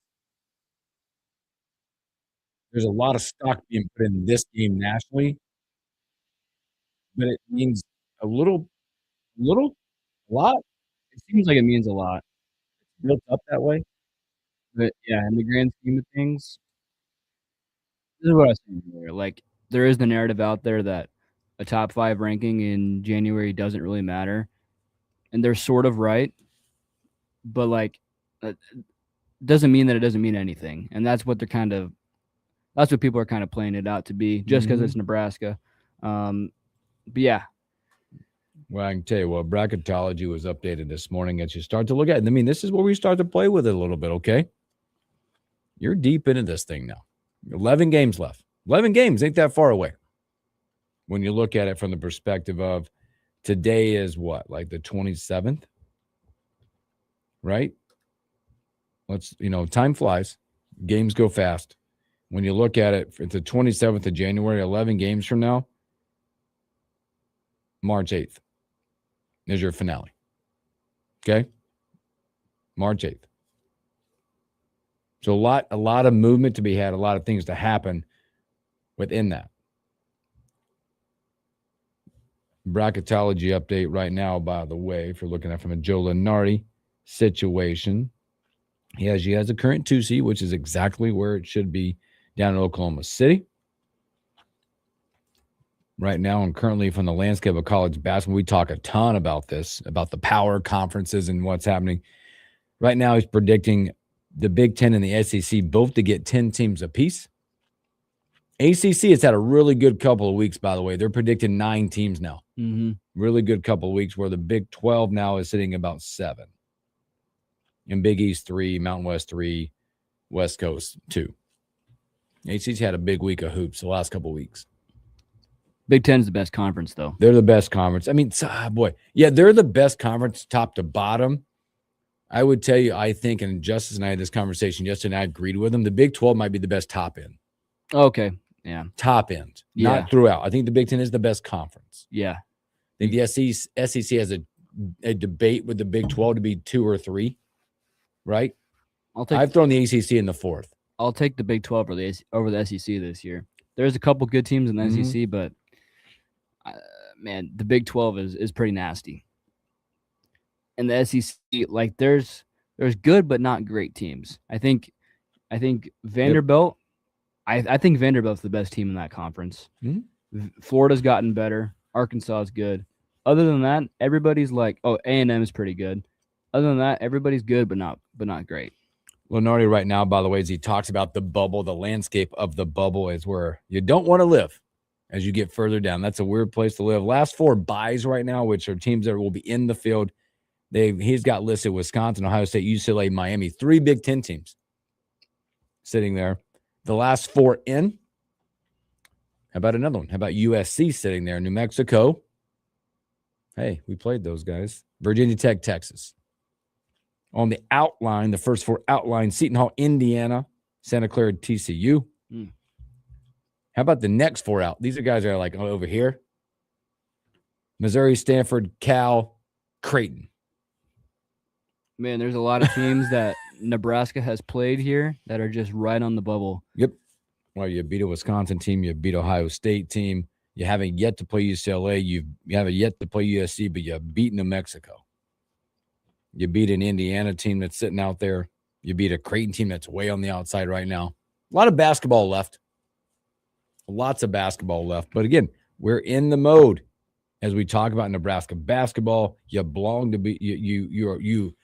There's a lot of stock being put in this game nationally, but it means a lot. It seems like it means a lot. It's built up that way. But yeah, in the grand scheme of things, this is what I was saying earlier. Like, there is the narrative out there that a top 5 ranking in January doesn't really matter. And they're sort of right. But, like, it doesn't mean that it doesn't mean anything. And that's what that's what people are kind of playing it out to be, just because it's Nebraska. But yeah. Well, I can tell you what, bracketology was updated this morning as you start to look at it. I mean, this is where we start to play with it a little bit, okay? You're deep into this thing now. 11 games left. 11 games ain't that far away. When you look at it from the perspective of today is what, like the 27th? Right? Time flies. Games go fast. When you look at it, it's the 27th of January, 11 games from now, March 8th is your finale. Okay? March 8th. So a lot of movement to be had, a lot of things to happen within that. Bracketology update right now, by the way, if you're looking at from a Joe Lenardi situation. He has a current 2 seed, which is exactly where it should be down in Oklahoma City. Right now, and currently from the landscape of college basketball, we talk a ton about this, about the power conferences and what's happening. Right now, he's predicting the Big Ten and the SEC both to get 10 teams apiece. ACC has had a really good couple of weeks, by the way. They're predicting 9 teams now. Mm-hmm. Really good couple of weeks, where the Big 12 now is sitting about 7. And Big East 3, Mountain West 3, West Coast 2. ACC had a big week of hoops the last couple of weeks. Big Ten is the best conference, though. They're the best conference. I mean, yeah, they're the best conference top to bottom. I would tell you, I think, and Justice and I had this conversation yesterday, and I agreed with him, the Big 12 might be the best top end. Okay, yeah. Top end, not throughout. I think the Big Ten is the best conference. Yeah. I think the SEC has a debate with the Big 12 to be 2 or 3, right? I've thrown the ACC in the 4th. I'll take the Big 12 over the SEC this year. There's a couple good teams in the SEC, but man, the Big 12 is pretty nasty. And the SEC, like there's good but not great teams. I think Vanderbilt. Yep. I think Vanderbilt's the best team in that conference. Mm-hmm. Florida's gotten better. Arkansas is good. Other than that, everybody's like, A&M is pretty good. Other than that, everybody's good but not great. Lenardi right now, by the way, as he talks about the bubble, the landscape of the bubble is where you don't want to live as you get further down. That's a weird place to live. Last 4 buys right now, which are teams that will be in the field. He's got listed Wisconsin, Ohio State, UCLA, Miami, 3 Big Ten teams sitting there. The last 4 in. How about another one? How about USC sitting there? New Mexico. Hey, we played those guys. Virginia Tech, Texas. On the outline, the first 4 outline, Seton Hall, Indiana, Santa Clara, TCU. How about the next 4 out? These are guys that are like over here. Missouri, Stanford, Cal, Creighton. Man, there's a lot of teams that Nebraska has played here that are just right on the bubble. Yep. Well, you beat a Wisconsin team. You beat Ohio State team. You haven't yet to play UCLA. You haven't yet to play USC, but you beat New Mexico. You beat an Indiana team that's sitting out there. You beat a Creighton team that's way on the outside right now. A lot of basketball left. Lots of basketball left. But again, we're in the mode as we talk about Nebraska basketball, you belong to be you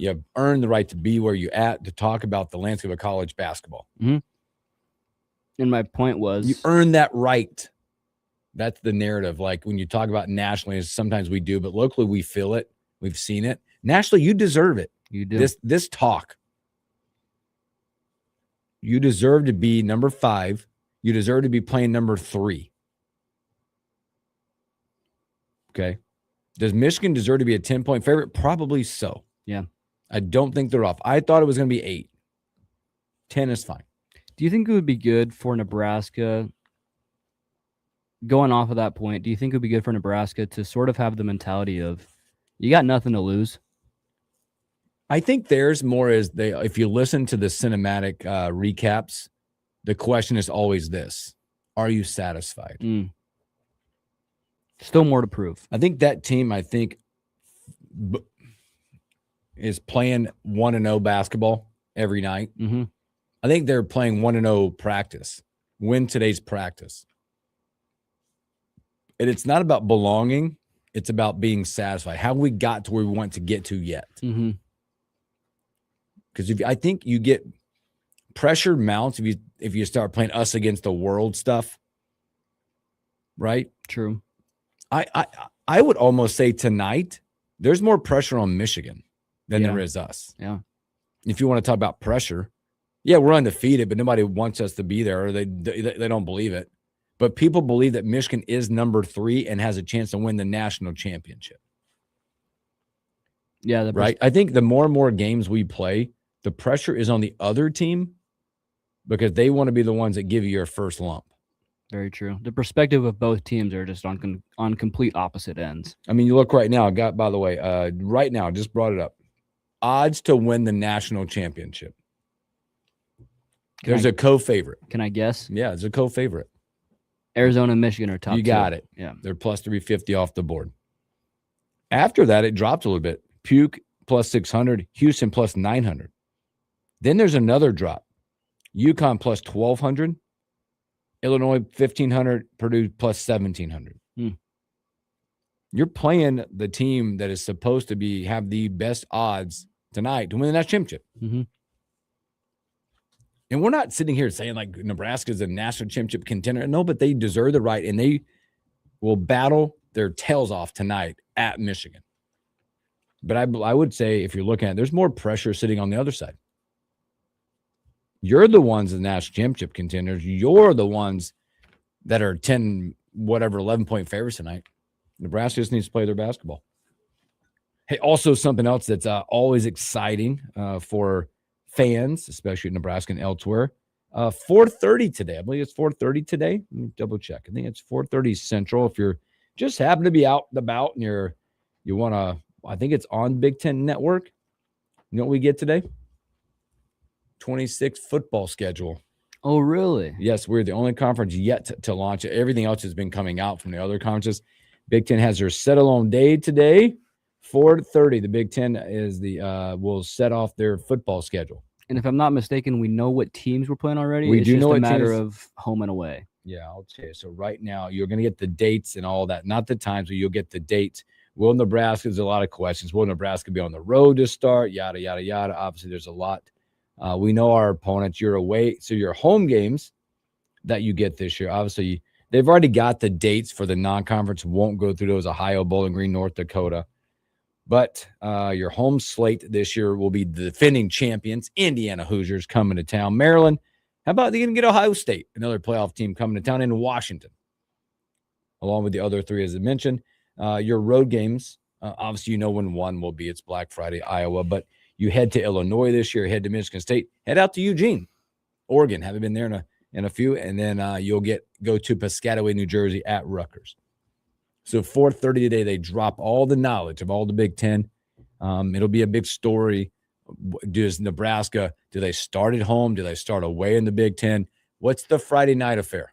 have earned the right to be where you're at to talk about the landscape of college basketball. Mm-hmm. And my point was, you earn that right. That's the narrative. Like when you talk about nationally, sometimes we do, but locally we feel it. We've seen it. Nationally, you deserve it. You do. This talk. You deserve to be number 5. You deserve to be playing number 3. Okay. Does Michigan deserve to be a 10-point favorite? Probably so. Yeah. I don't think they're off. I thought it was going to be 8. 10 is fine. Do you think it would be good for Nebraska, going off of that point, do you think it would be good for Nebraska to sort of have the mentality of, you got nothing to lose? I think theirs more is if you listen to the cinematic recaps, the question is always this: are you satisfied? Still more to prove. I think that team, is playing 1-0 basketball every night. Mm-hmm. I think they're playing 1-0 practice. Win today's practice. And it's not about belonging. It's about being satisfied. How we got to where we want to get to yet. Mm-hmm. Because I think you get pressure mounts if you start playing us against the world stuff, right? True. I would almost say tonight there's more pressure on Michigan than there is us. Yeah. If you want to talk about pressure, yeah, we're undefeated, but nobody wants us to be there, or they don't believe it. But people believe that Michigan is number 3 and has a chance to win the national championship. Yeah, right. I think the more and more games we play, the pressure is on the other team because they want to be the ones that give you your first lump. Very true. The perspective of both teams are just on complete opposite ends. I mean, you look right now. By the way, right now, just brought it up. Odds to win the national championship. There's a co-favorite. Can I guess? Yeah, there's a co-favorite. Arizona and Michigan are top 2. You got it. Yeah. They're plus 350 off the board. After that, it drops a little bit. Puke plus 600, Houston plus 900. Then there's another drop. UConn plus 1,200, Illinois 1,500, Purdue plus 1,700. You're playing the team that is supposed to have the best odds tonight to win the national championship. Mm-hmm. And we're not sitting here saying like Nebraska's a national championship contender. No, but they deserve the right, and they will battle their tails off tonight at Michigan. But I would say if you're looking at it, there's more pressure sitting on the other side. You're the ones in the national championship contenders. You're the ones that are 11-point favorites tonight. Nebraska just needs to play their basketball. Hey, also something else that's always exciting for fans, especially in Nebraska and elsewhere. 4:30 today. I believe it's 4:30 today. Let me double check. I think it's 4:30 Central. If you're just happen to be out and about and you want to, I think it's on Big Ten Network. You know what we get today? 26 football schedule. Oh, really? Yes, we're the only conference yet to launch it. Everything else has been coming out from the other conferences. Big Ten has their set-alone day today. 4:30. The Big Ten is will set off their football schedule. And if I'm not mistaken, we know what teams we're playing already. We it's do just know a what matter teams. of home and away. Yeah, I'll tell you. So right now, you're going to get the dates and all that. Not the times, but you'll get the dates. Will Nebraska? There's a lot of questions. Will Nebraska be on the road to start? Yada, yada, yada. Obviously, there's a lot. We know our opponents. You're away. So your home games that you get this year, obviously, they've already got the dates for the non-conference. Won't go through those. Ohio, Bowling Green, North Dakota. But your home slate this year will be the defending champions, Indiana Hoosiers, coming to town. Maryland, how about they going to get Ohio State, another playoff team coming to town, in Washington, along with the other 3, as I mentioned. Your road games, obviously, you know when one will be. It's Black Friday, Iowa. But you head to Illinois this year, head to Michigan State, head out to Eugene, Oregon. Haven't been there in a few. And then you'll go to Piscataway, New Jersey at Rutgers. So 4:30 today, they drop all the knowledge of all the Big Ten. It'll be a big story. Does Nebraska, do they start at home? Do they start away in the Big Ten? What's the Friday night affair?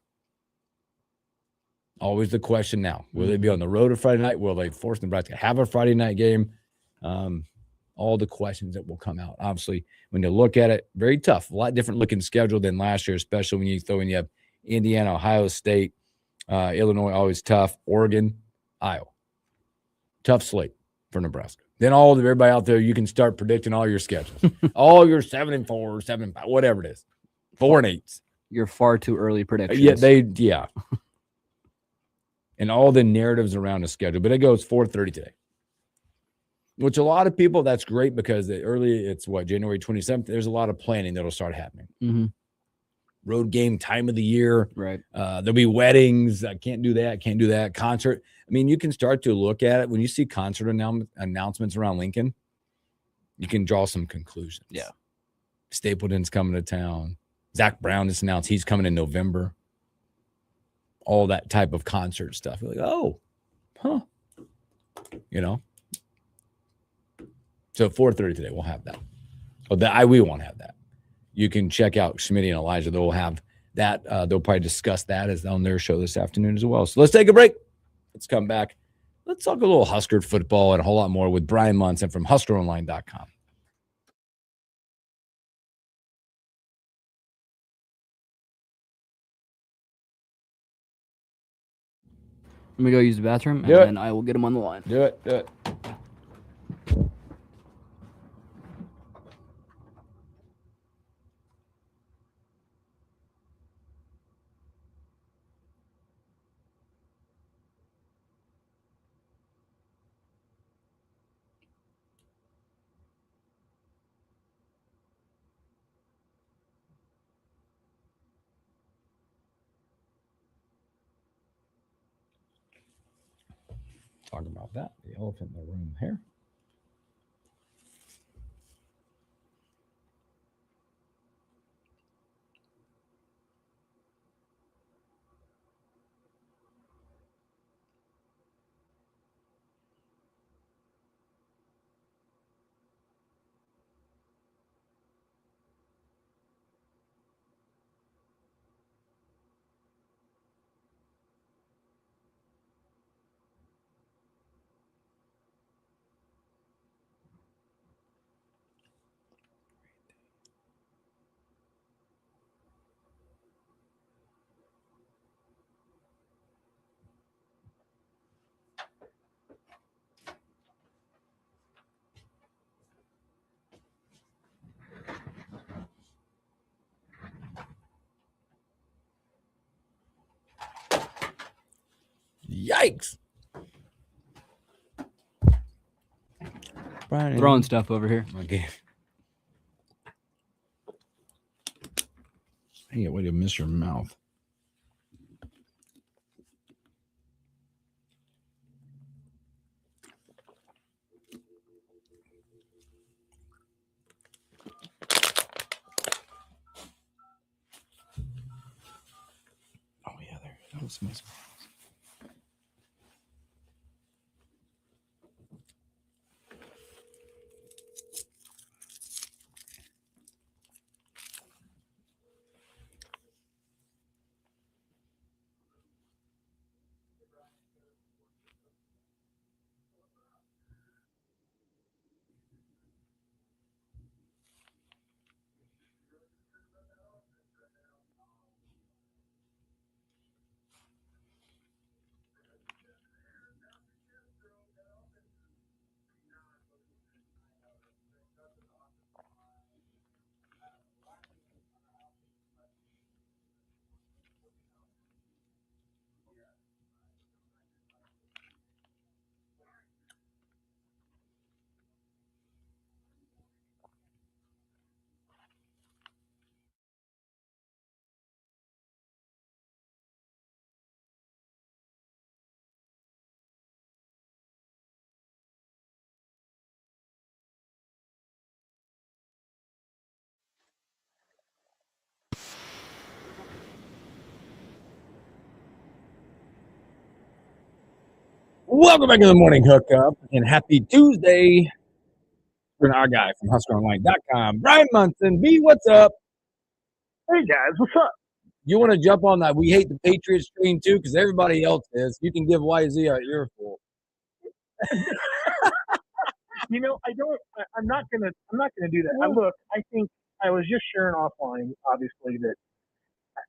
Always the question now. Will they be on the road on Friday night? Will they force Nebraska to have a Friday night game? All the questions that will come out. Obviously, when you look at it, very tough. A lot different looking schedule than last year, especially when you have Indiana, Ohio State, Illinois, always tough. Oregon, Iowa. Tough slate for Nebraska. Then everybody out there, you can start predicting all your schedules. All your 7-4, 7-5, whatever it is. 4-8. You're far too early predictions. Yeah. And all the narratives around the schedule. But it goes 4:30 today. Which a lot of people, that's great because it's January 27th. There's a lot of planning that'll start happening. Mm-hmm. Road game time of the year. Right. There'll be weddings. I can't do that. Concert. I mean, you can start to look at it. When you see concert announcements around Lincoln, you can draw some conclusions. Yeah. Stapleton's coming to town. Zach Brown just announced he's coming in November. All that type of concert stuff. You're like, oh, huh. So 4:30 today, we'll have that. We won't have that. You can check out Schmitty and Elijah. They'll have that. They'll probably discuss that as on their show this afternoon as well. So let's take a break. Let's come back. Let's talk a little Husker football and a whole lot more with Brian Munson from HuskerOnline.com. Let me go use the bathroom, and then I will get him on the line. Do it. Talk about that. The elephant in the room here. Yikes. Brian, throwing stuff over here. Okay. Hey, way to miss your mouth. Oh, yeah, there. That was my spot. Welcome back to the Morning Hookup, and happy Tuesday for our guy from HuskerOnline.com, Brian Munson. B, what's up? Hey, guys, what's up? You want to jump on that We Hate the Patriots train, too? Because everybody else is. You can give YZ an earful. You know, I'm not gonna do that. I think I was just sharing offline, obviously, that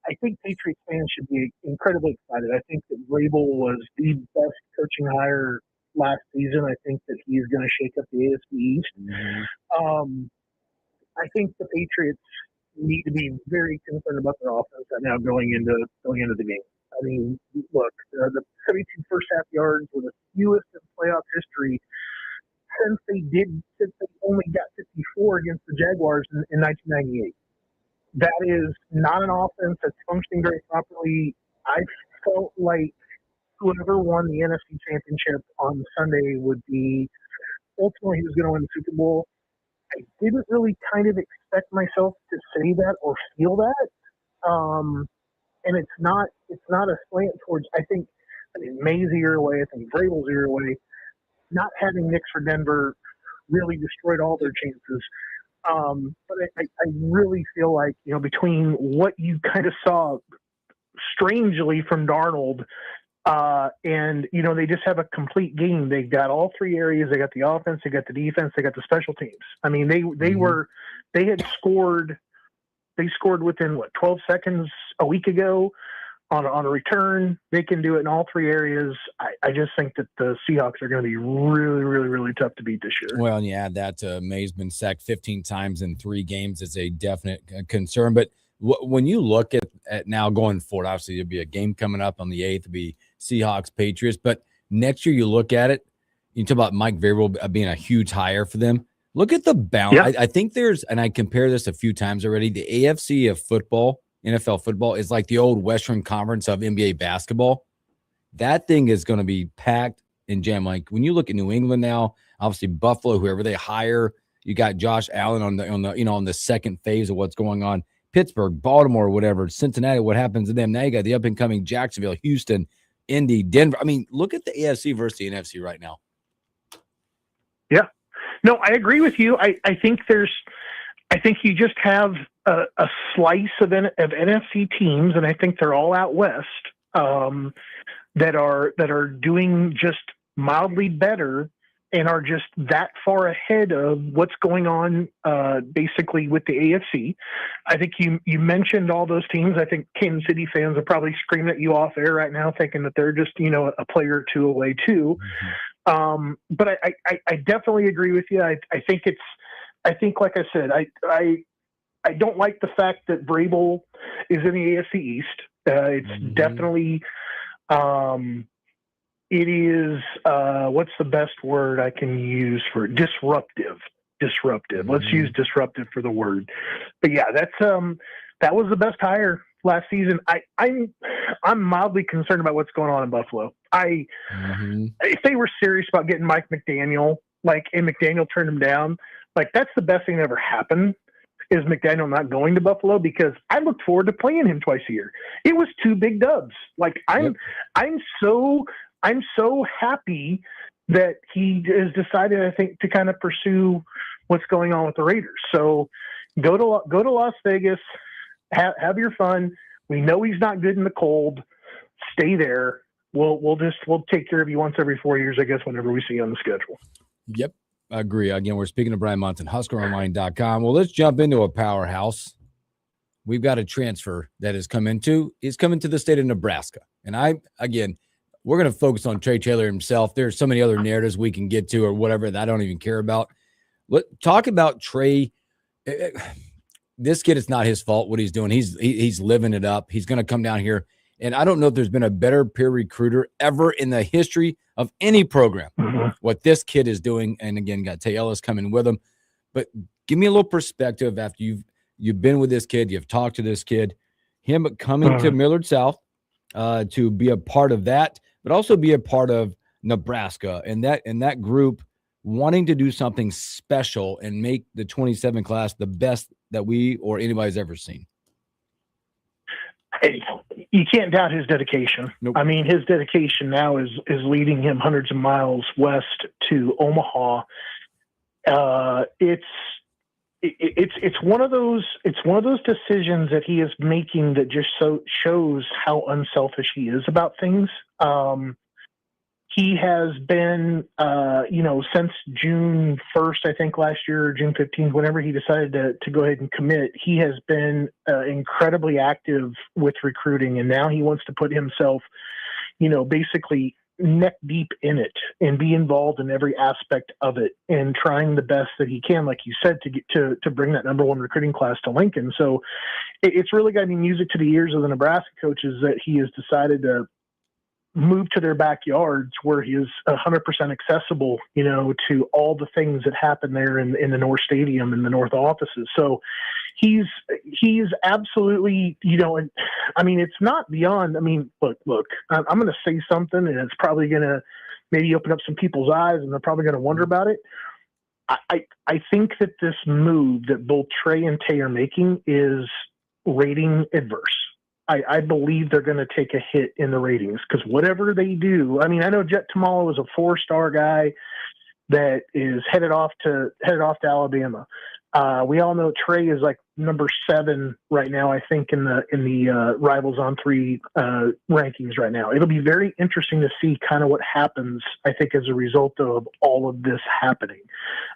I think Patriots fans should be incredibly excited. I think that Vrabel was the best coaching hire last season. I think that he's going to shake up the AFC East. I think the Patriots need to be very concerned about their offense right now going into the game. I mean, look, the 72 first half yards were the fewest in playoff history since they only got 54 against the Jaguars in 1998. That is not an offense that's functioning very properly. I felt like whoever won the NFC Championship on Sunday would be ultimately who's going to win the Super Bowl. I didn't really kind of expect myself to say that or feel that. And it's not a slant towards, I mean, May's a year away. I think Vrabel's a year away. Not having Knicks for Denver really destroyed all their chances. But I really feel like, between what you kind of saw strangely from Darnold, and, they just have a complete game. They got all three areas. They got the offense, they got the defense, they got the special teams. I mean, they scored within 12 seconds a week ago on a return. They can do it in all three areas. I just think that the Seahawks are going to be really, really, really tough to beat this year. Well, and you add that to May's been sacked 15 times in 3 games. It's a definite concern. But when you look at now going forward, obviously there'll be a game coming up on the 8th. It'll be Seahawks, Patriots. But next year you look at it, you talk about Mike Vrabel being a huge hire for them. Look at the balance. Yeah. I think and I compare this a few times already, the AFC of football, NFL football, is like the old Western Conference of NBA basketball. That thing is going to be packed and jammed. Like when you look at New England now, obviously Buffalo, whoever they hire, you got Josh Allen on the second phase of what's going on. Pittsburgh, Baltimore, whatever, Cincinnati, what happens to them? Now you got the up and coming Jacksonville, Houston, Indy, Denver. I mean, look at the AFC versus the NFC right now. Yeah. No, I agree with you. I think you just have a slice of NFC teams, and I think they're all out west, that are doing just mildly better and are just that far ahead of what's going on basically with the AFC. I think you mentioned all those teams. I think Kansas City fans are probably screaming at you off air right now thinking that they're just, a player or two away too. But I definitely agree with you. I think like I said, I don't like the fact that Vrabel is in the AFC East. It's definitely it is what's the best word I can use for it? Disruptive. Let's use disruptive for the word. But yeah, that was the best hire last season. I'm mildly concerned about what's going on in Buffalo. If they were serious about getting Mike McDaniel, and McDaniel turned him down, that's the best thing that ever happened, is McDaniel not going to Buffalo, because I looked forward to playing him twice a year. It was 2 big dubs. I'm so happy that he has decided, I think, to kind of pursue what's going on with the Raiders. So go to Las Vegas, have your fun. We know he's not good in the cold. Stay there. We'll take care of you once every 4 years, I guess, whenever we see you on the schedule. Yep. I agree. Again, we're speaking to Brian Monson, HuskerOnline.com. Well, let's jump into a powerhouse. We've got a transfer that has come into the state of Nebraska. And we're going to focus on Trey Taylor himself. There's so many other narratives we can get to or whatever that I don't even care about. Talk about Trey. This kid, it's not his fault what he's doing. He's living it up. He's going to come down here. And I don't know if there's been a better peer recruiter ever in the history of any program. What this kid is doing, and again, got Tay Ellis coming with him. But give me a little perspective after you've been with this kid, you've talked to this kid, him coming to Millard South to be a part of that, but also be a part of Nebraska and that group wanting to do something special and make the 27 class the best that we or anybody's ever seen. You can't doubt his dedication. Nope. I mean, his dedication now is leading him hundreds of miles west to Omaha. It's one of those decisions that he is making that just shows how unselfish he is about things. He has been, since June 1st, I think last year, or June 15th, whenever he decided to go ahead and commit, he has been incredibly active with recruiting. And now he wants to put himself, basically neck deep in it and be involved in every aspect of it and trying the best that he can, like you said, to get to bring that number one recruiting class to Lincoln. So it's really got to be music to the ears of the Nebraska coaches that he has decided to move to their backyards where he is 100% accessible, to all the things that happen there in the North Stadium and the North offices. So he's absolutely, I mean, it's not beyond, I mean, look, I'm going to say something and it's probably going to maybe open up some people's eyes and they're probably going to wonder about it. I think that this move that both Trey and Tay are making is rating adverse. I believe they're going to take a hit in the ratings because whatever they do, I mean, I know Jet Tamala was a 4-star guy that is headed off to Alabama. We all know Trey is like number 7 right now, I think, in the Rivals on 3 rankings right now. It'll be very interesting to see kind of what happens, I think, as a result of all of this happening.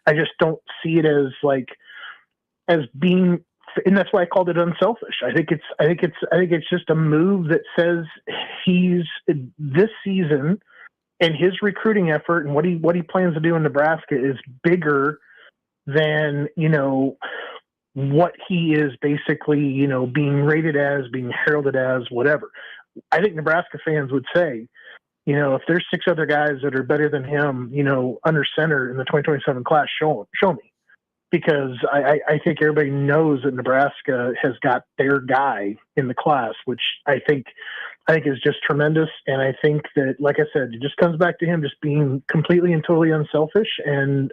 I just don't see it as being, and that's why I called it unselfish. I think it's just a move that says he's this season and his recruiting effort and what he plans to do in Nebraska is bigger than, what he is basically, being rated as, being heralded as, whatever. I think Nebraska fans would say, if there's 6 other guys that are better than him, under center in the 2027 class, show me. Because I think everybody knows that Nebraska has got their guy in the class, which I think is just tremendous. And I think that, like I said, it just comes back to him just being completely and totally unselfish and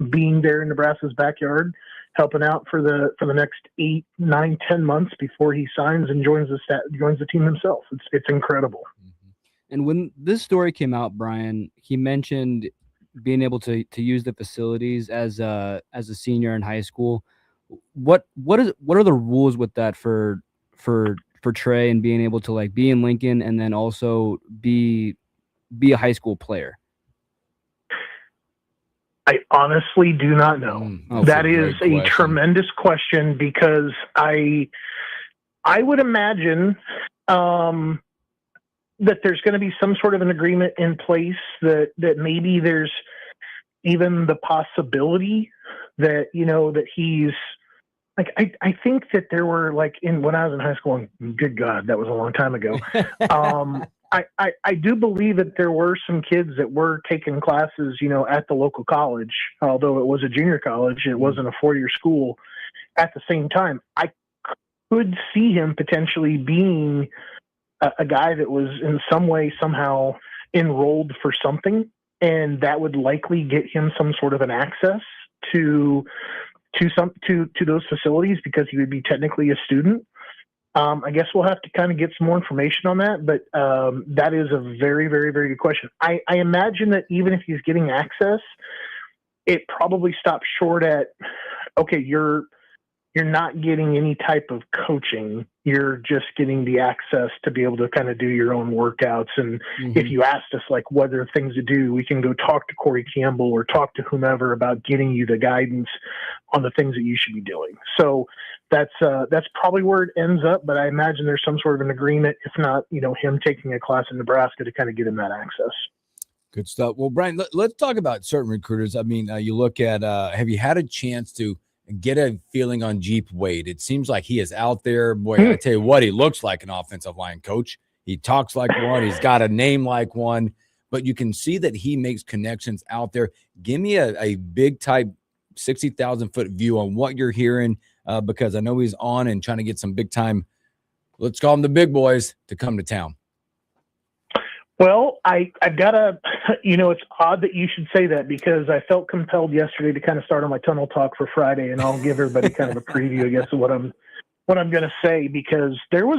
being there in Nebraska's backyard, helping out for the next 8, 9, 10 months before he signs and joins the team himself. It's incredible. And when this story came out, Brian, he mentioned being able to use the facilities as a senior in high school. What are the rules with that for Trey and being able to be in Lincoln and then also be a high school player? I honestly do not know. That is a tremendous question because I would imagine that there's going to be some sort of an agreement in place that maybe there's even the possibility that, that he's like, I think that there were when I was in high school, and good God, that was a long time ago. I do believe that there were some kids that were taking classes, at the local college, although it was a junior college, it wasn't a 4-year school at the same time. I could see him potentially being a guy that was in some way, somehow enrolled for something, and that would likely get him some sort of an access to those facilities because he would be technically a student. I guess we'll have to kind of get some more information on that, but that is a very, very, very good question. I imagine that even if he's getting access, it probably stops short at, okay, you're not getting any type of coaching. You're just getting the access to be able to kind of do your own workouts. And if you asked us what are things to do, we can go talk to Corey Campbell or talk to whomever about getting you the guidance on the things that you should be doing. So that's probably where it ends up. But I imagine there's some sort of an agreement, if not, him taking a class in Nebraska to kind of get him that access. Good stuff. Well, Brian, let's talk about certain recruiters. I mean, you look at, have you had a chance to get a feeling on Jeep Wade? It seems like he is out there. Boy, I tell you what, he looks like an offensive line coach. He talks like one. He's got a name like one. But you can see that he makes connections out there. Give me a big type 60,000-foot view on what you're hearing because I know he's on and trying to get some big time, let's call them the big boys, to come to town. Well, I've got to, it's odd that you should say that because I felt compelled yesterday to kind of start on my tunnel talk for Friday, and I'll give everybody kind of a preview, I guess, of what I'm going to say because there was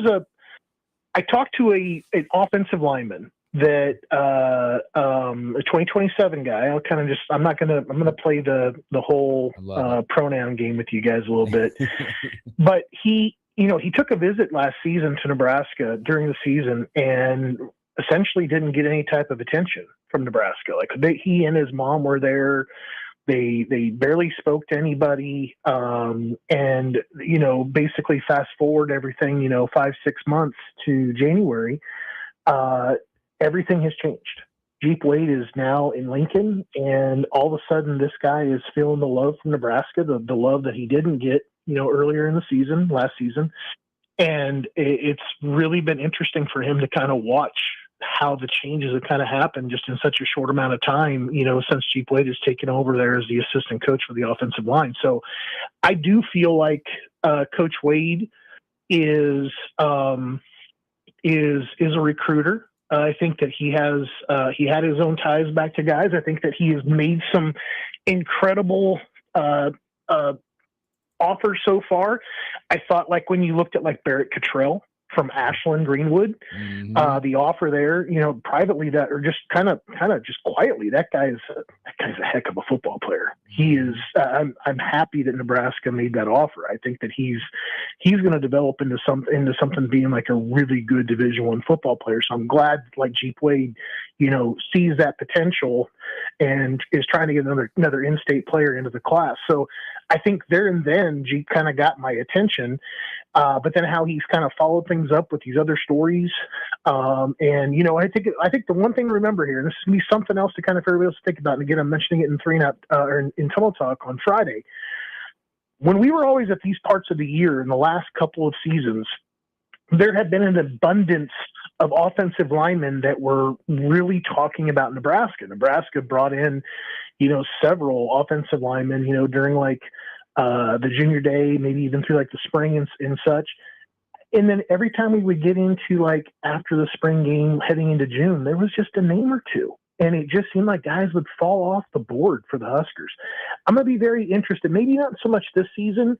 I talked to an offensive lineman that a 2027 guy. I'm going to play the whole pronoun game with you guys a little bit, but he took a visit last season to Nebraska during the season and essentially didn't get any type of attention from Nebraska. He and his mom were there. They barely spoke to anybody. And, basically fast forward everything, 5-6 months to January. everything has changed. Jeep Wade is now in Lincoln, and all of a sudden this guy is feeling the love from Nebraska, the love that he didn't get, earlier in the season, last season. And it's really been interesting for him to kind of watch how the changes have kind of happened just in such a short amount of time, since Jeep Wade has taken over there as the assistant coach for the offensive line. So I do feel like Coach Wade is a recruiter. I think that he had his own ties back to guys. I think that he has made some incredible offers so far. I thought, like, when you looked at like Barrett Cottrell from Ashland Greenwood, the offer there, privately, that, or just kind of just quietly, that guy's a heck of a football player. He is. I'm happy that Nebraska made that offer. I think that he's going to develop into something being like a really good Division I football player. So I'm glad, like, Jeep Wade, sees that potential and is trying to get another in-state player into the class. So I think there and then Jeep kind of got my attention. But then how he's kind of followed things up with these other stories. And, I think the one thing to remember here, and this is going to be something else to kind of for everybody else to think about, and again, I'm mentioning it in in Tunnel Talk on Friday. When we were always at these parts of the year in the last couple of seasons, there had been an abundance of offensive linemen that were really talking about Nebraska. Nebraska brought in, several offensive linemen, during like the junior day, maybe even through like the spring and such. And then every time we would get into like after the spring game heading into June, there was just a name or two. And it just seemed like guys would fall off the board for the Huskers. I'm going to be very interested, maybe not so much this season,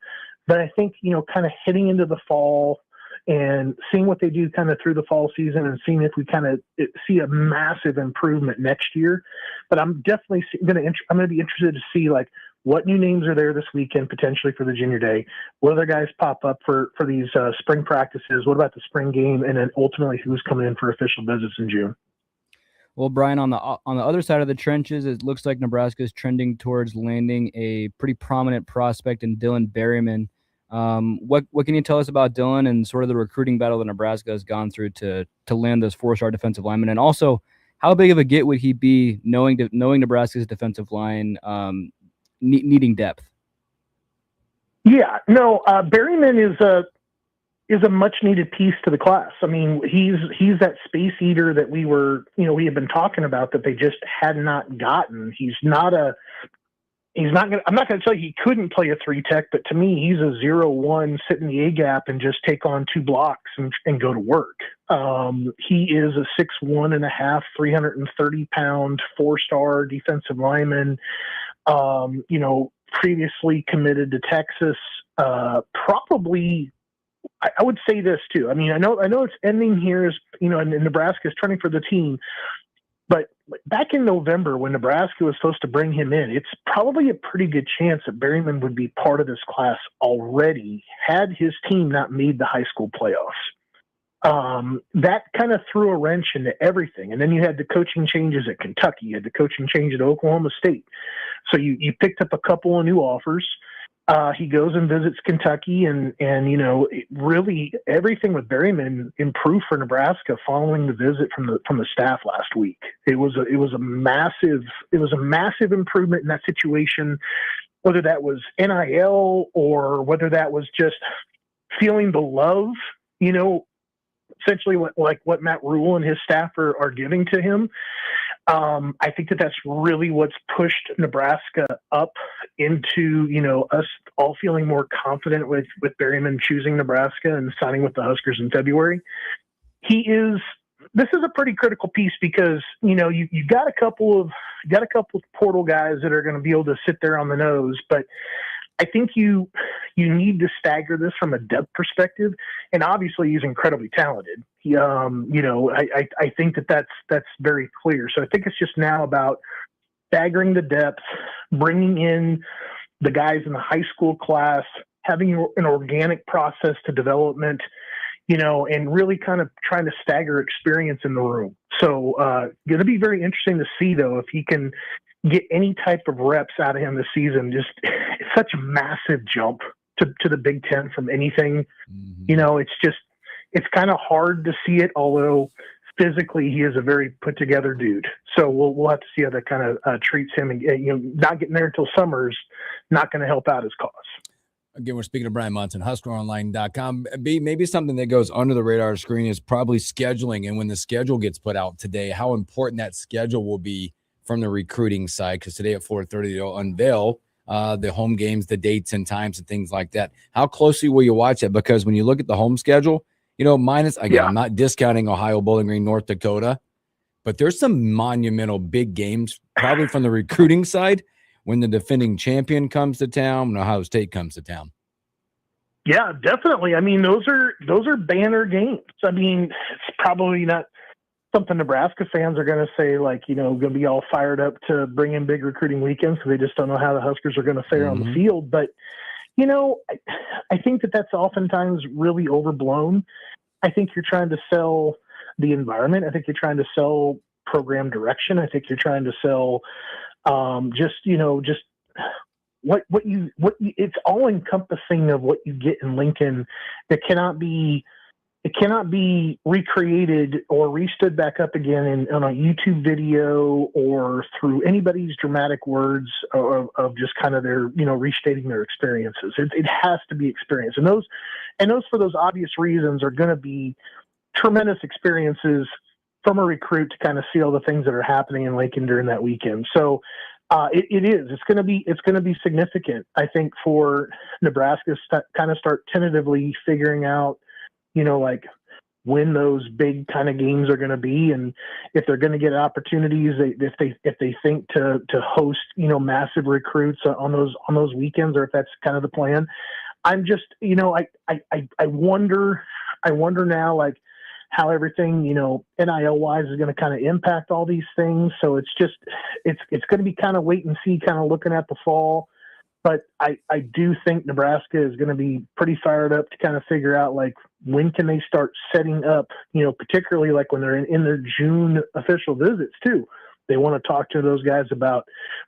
but I think, kind of heading into the fall and seeing what they do kind of through the fall season and seeing if we kind of see a massive improvement next year. But I'm definitely going to be interested to see like what new names are there this weekend potentially for the junior day. What other guys pop up for these spring practices? What about the spring game? And then ultimately who's coming in for official visits in June? Well, Brian, on the other side of the trenches, it looks like Nebraska is trending towards landing a pretty prominent prospect in Dylan Berryman. What can you tell us about Dylan and sort of the recruiting battle that Nebraska has gone through to land those 4-star defensive linemen? And also, how big of a get would he be knowing Nebraska's defensive line needing depth? Yeah, no, Berryman is a much needed piece to the class. I mean, he's that space eater that we have been talking about that they just had not gotten. I'm not going to tell you he couldn't play a 3-tech, but to me, he's a 0-1, sit in the A gap and just take on 2 blocks and go to work. He is a 6'1.5", 330-pound, 4-star defensive lineman. Previously committed to Texas. Probably, I would say this too. I mean, I know it's ending here as and Nebraska is trending for the team. But back in November, when Nebraska was supposed to bring him in, it's probably a pretty good chance that Berryman would be part of this class already had his team not made the high school playoffs. That kind of threw a wrench into everything. And then you had the coaching changes at Kentucky. You had the coaching change at Oklahoma State. So you picked up a couple of new offers. He goes and visits Kentucky, and really everything with Berryman improved for Nebraska following the visit from the staff last week. It was a massive improvement in that situation, whether that was NIL or whether that was just feeling the love, essentially what Matt Rule and his staff are giving to him. I think that's really what's pushed Nebraska up into, us all feeling more confident with Berryman choosing Nebraska and signing with the Huskers in February. This is a pretty critical piece because, you got a couple of portal guys that are going to be able to sit there on the nose, but I think you need to stagger this from a depth perspective, and obviously he's incredibly talented. I think that's very clear. So I think it's just now about staggering the depth, bringing in the guys in the high school class, having an organic process to development, and really kind of trying to stagger experience in the room. So going to be very interesting to see, though, if he can get any type of reps out of him this season. Just it's such a massive jump to the Big Ten from anything. It's kind of hard to see it, although physically, he is a very put together dude. So we'll have to see how that kind of treats him. And not getting there until summer's not going to help out his cause. Again, we're speaking to Brian Munson, HuskerOnline.com. Maybe something that goes under the radar screen is probably scheduling. And when the schedule gets put out today, how important that schedule will be from the recruiting side. Because today at 4:30, they'll unveil the home games, the dates and times and things like that. How closely will you watch it? Because when you look at the home schedule, minus, again, I'm not discounting Ohio, Bowling Green, North Dakota, but there's some monumental big games probably from the recruiting side when the defending champion comes to town, when Ohio State comes to town. Yeah, definitely. I mean, those are banner games. I mean, it's probably not something Nebraska fans are going to say, going to be all fired up to bring in big recruiting weekends because they just don't know how the Huskers are going to fare on the field. But, I think that's oftentimes really overblown. I think you're trying to sell the environment. I think you're trying to sell program direction. I think you're trying to sell it's all encompassing of what you get in Lincoln that cannot be recreated or restood back up again on a YouTube video or through anybody's dramatic words of just kind of their, restating their experiences. It has to be experience. And those for those obvious reasons are going to be tremendous experiences from a recruit to kind of see all the things that are happening in Lincoln during that weekend. So it is. It's going to be significant, I think, for Nebraska to kind of start tentatively figuring out, when those big kind of games are going to be, and if they're going to get opportunities, if they think to host, massive recruits on those weekends, or if that's kind of the plan. I'm just, I wonder now, how everything, NIL wise is going to kind of impact all these things. So it's going to be kind of wait and see, kind of looking at the fall. But I do think Nebraska is going to be pretty fired up to kind of figure out, when can they start setting up, particularly when they're in their June official visits too. They want to talk to those guys about,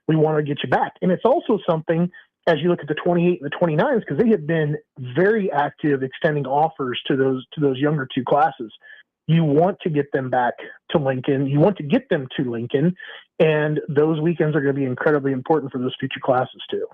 we want to get you back. And it's also something, as you look at the 28 and the 29s, because they have been very active extending offers to those younger two classes. You want to get them back to Lincoln. You want to get them to Lincoln. And those weekends are going to be incredibly important for those future classes too.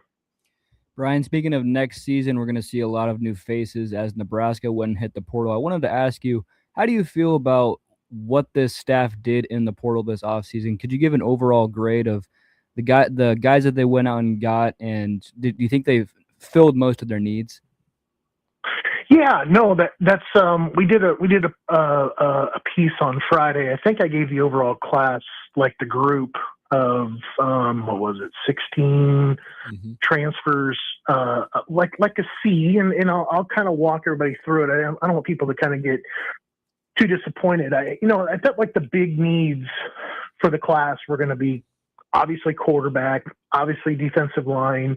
Brian, speaking of next season, we're going to see a lot of new faces as Nebraska went and hit the portal. I wanted to ask you, how do you feel about what this staff did in the portal this offseason? Could you give an overall grade of the guys that they went out and got, and do you think they've filled most of their needs? Yeah, no, that's we did a piece on Friday. I think I gave the overall class, the group of 16 transfers, like a C, and I'll kind of walk everybody through it. I don't want people to kind of get too disappointed. I felt like the big needs for the class were going to be obviously quarterback, obviously defensive line.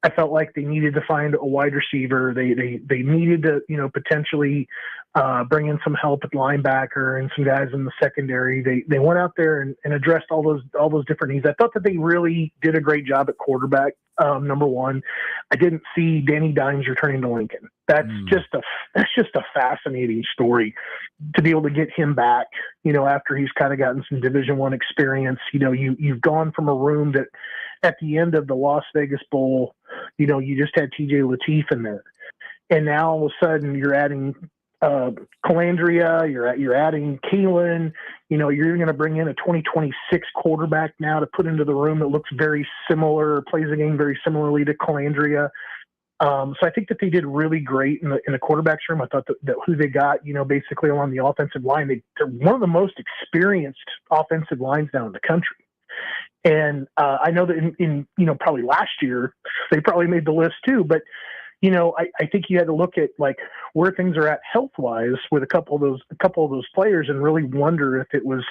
I felt like they needed to find a wide receiver. They needed to, potentially bring in some help at linebacker and some guys in the secondary. They went out there and addressed all those different needs. I thought that they really did a great job at quarterback. Number one, I didn't see Danny Dimes returning to Lincoln. That's just a fascinating story to be able to get him back, after he's kind of gotten some Division I experience. You've gone from a room that at the end of the Las Vegas Bowl, you just had TJ Lateef in there. And now all of a sudden you're adding Calandria, you're adding Kalen, you're going to bring in a 2026 quarterback now to put into the room that looks very similar, plays the game very similarly to Calandria. So I think that they did really great in the quarterback's room. I thought that who they got, basically along the offensive line, they're one of the most experienced offensive lines now in the country. And I know that in probably last year, they probably made the list too, but I think you had to look at where things are at health-wise with a couple of those players and really wonder if it was,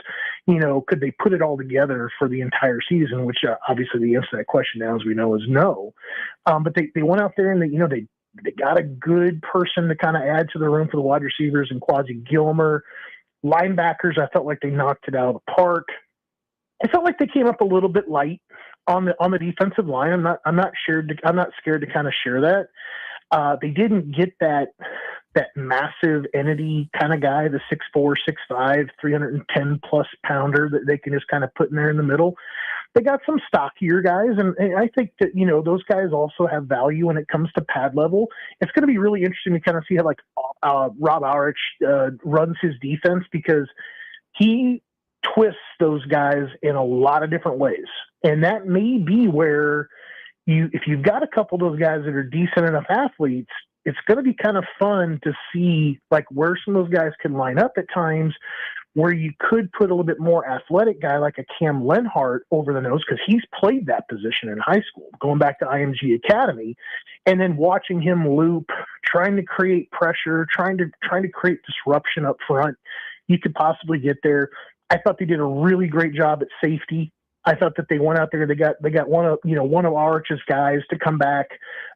could they put it all together for the entire season, which obviously the answer to that question now, as we know, is no. But they went out there and they got a good person to kind of add to the room for the wide receivers and Quasi Gilmer. Linebackers, I felt like they knocked it out of the park. I felt like they came up a little bit light on the defensive line. I'm not scared to kind of share that. They didn't get that that massive entity kind of guy, the 6'4", 6'5", 310 plus pounder that they can just kind of put in there in the middle. They got some stockier guys, and I think that, those guys also have value when it comes to pad level. It's going to be really interesting to kind of see how, like, Rob Aurich runs his defense, because he twists those guys in a lot of different ways. And that may be where if you've got a couple of those guys that are decent enough athletes, it's going to be kind of fun to see, like, where some of those guys can line up at times, where you could put a little bit more athletic guy like a Cam Lenhart over the nose, because he's played that position in high school, going back to IMG Academy, and then watching him loop, trying to create pressure, trying to create disruption up front. You could possibly get there. I thought they did a really great job at safety. I thought that they went out there. They got one of Aurich's guys to come back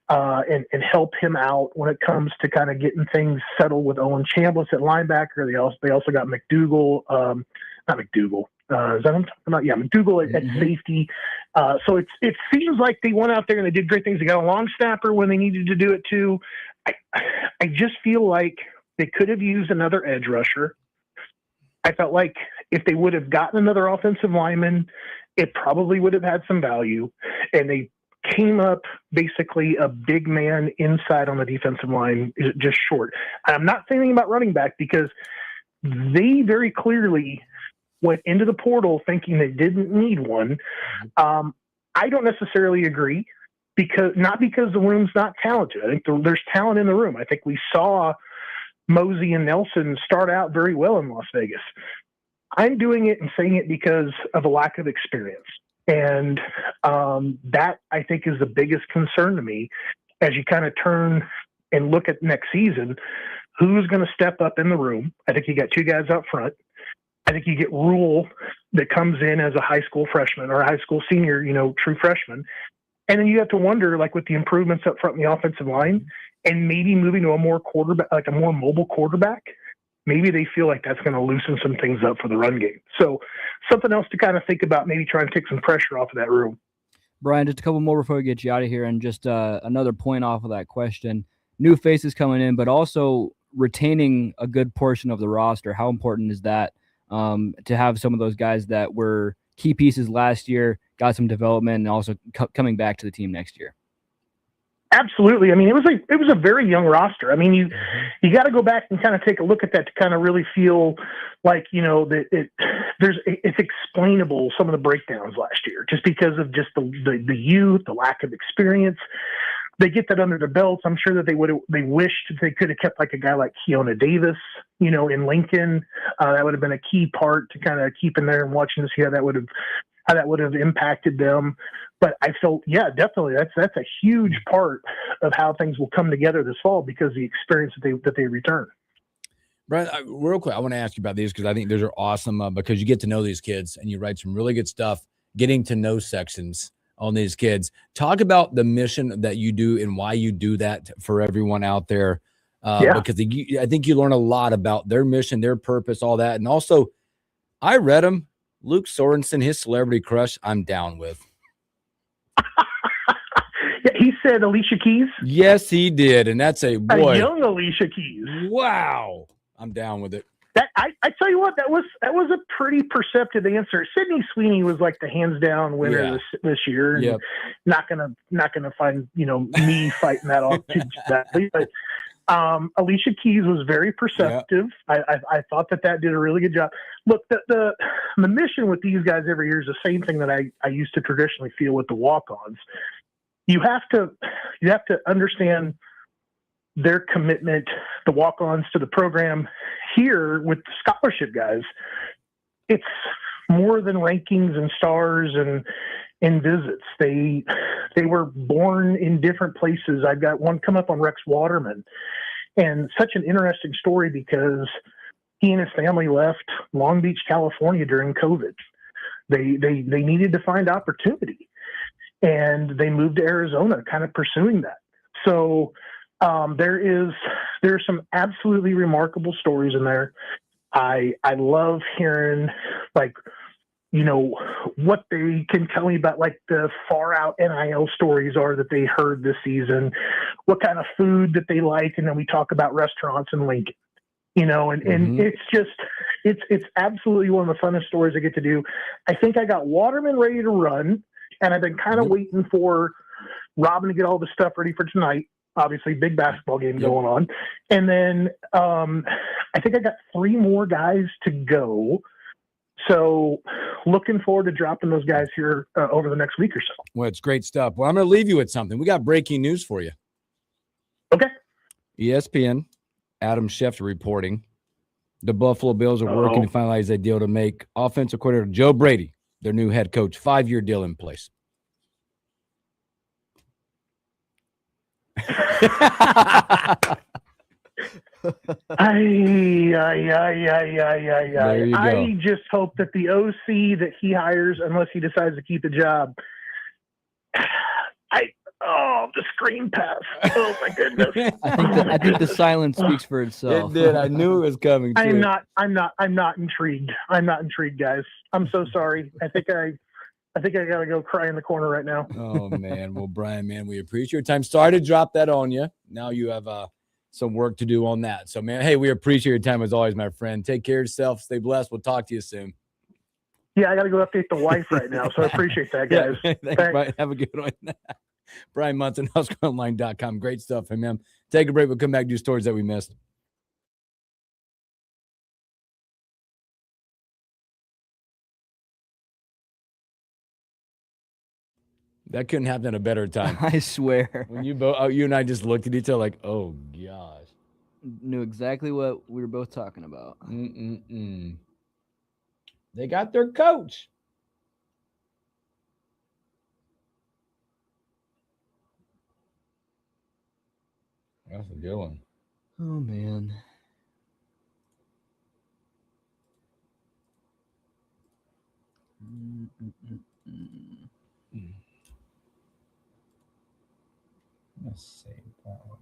and help him out when it comes to kind of getting things settled with Owen Chambliss at linebacker. They also got McDougal, not McDougal. Is that what I'm talking about? Yeah, McDougal at safety. So it seems like they went out there and they did great things. They got a long snapper when they needed to do it too. I just feel like they could have used another edge rusher. I felt like if they would have gotten another offensive lineman, it probably would have had some value. And they came up basically a big man inside on the defensive line, just short. And I'm not saying anything about running back, because they very clearly went into the portal thinking they didn't need one. I don't necessarily agree, not because the room's not talented. I think there's talent in the room. I think we saw Mosey and Nelson start out very well in Las Vegas. I'm doing it and saying it because of a lack of experience. And that, I think, is the biggest concern to me as you kind of turn and look at next season. Who's going to step up in the room? I think you got two guys up front. I think you get Rule that comes in as a high school freshman or a high school senior, true freshman. And then you have to wonder, like, with the improvements up front in the offensive line and maybe moving to a more mobile quarterback, maybe they feel like that's going to loosen some things up for the run game. So something else to kind of think about, maybe trying to take some pressure off of that room. Brian, just a couple more before we get you out of here, and just another point off of that question. New faces coming in, but also retaining a good portion of the roster. How important is that to have some of those guys that were key pieces last year, got some development, and also coming back to the team next year? Absolutely. I mean, it was a very young roster. I mean, you got to go back and kind of take a look at that to kind of really feel like, that it's explainable, some of the breakdowns last year, just because of just the youth, the lack of experience. They get that under their belts. I'm sure that they wished they could have kept like a guy like Keona Davis, in Lincoln. That would have been a key part to kind of keep in there and watching to see how that would have impacted them. But I felt, yeah, definitely that's a huge part of how things will come together this fall, because the experience that they return. Brian, real quick, I want to ask you about these because I think those are awesome because you get to know these kids and you write some really good stuff, getting to know sections on these kids. Talk about the mission that you do and why you do that for everyone out there. Because I think you learn a lot about their mission, their purpose, all that. And also, I read them. Luke Sorensen, his celebrity crush, I'm down with. Yeah, he said Alicia Keys. Yes, he did. And that's a young Alicia Keys. Wow. I'm down with it. I tell you what, that was a pretty perceptive answer. Sydney Sweeney was like the hands down winner this year. And not gonna find me fighting that off too badly. But Alicia Keys was very perceptive. I thought that did a really good job. Look, the mission with these guys every year is the same thing that I used to traditionally feel with the walk-ons. You have to understand their commitment, the walk-ons to the program. Here with the scholarship guys, it's more than rankings and stars and visits. They were born in different places. I've got one come up on Rex Waterman, and such an interesting story because he and his family left Long Beach, California during COVID. They needed to find opportunity, and they moved to Arizona, kind of pursuing that. So there's some absolutely remarkable stories in there. I love hearing, like, what they can tell me about like the far out NIL stories are that they heard this season, what kind of food that they like. And then we talk about restaurants in Lincoln, and it's just, it's absolutely one of the funnest stories I get to do. I think I got Waterman ready to run, and I've been kind of waiting for Robin to get all the stuff ready for tonight. Obviously, big basketball game going on. And then I think I got 3 more guys to go. So looking forward to dropping those guys here over the next week or so. Well, it's great stuff. Well, I'm going to leave you with something. We got breaking news for you. Okay. ESPN, Adam Schefter reporting. The Buffalo Bills are working to finalize a deal to make offensive coordinator Joe Brady their new head coach, 5-year deal in place. I go. just hope that the OC that he hires, unless he decides to keep the job, the screen pass. Oh my goodness. I think the silence speaks for itself. It did. I knew it was coming too. I'm not intrigued. I'm not intrigued, guys. I'm so sorry. I think I gotta go cry in the corner right now. Oh man. Well, Brian, man, we appreciate your time. Sorry to drop that on you. Now you have some work to do on that. So, man, hey, we appreciate your time as always, my friend. Take care of yourself. Stay blessed. We'll talk to you soon. Yeah, I got to go update the wife right now, so I appreciate that, guys. Yeah, thanks, Brian. Have a good one. Brian Munson, HuskOnline.com. Great stuff, hey, man. Take a break. We'll come back and do stories that we missed. That couldn't happen at a better time. I swear. When you and I just looked at each other like, oh, gosh. Knew exactly what we were both talking about. They got their coach. That's a good one. Oh, man. Let's save that one.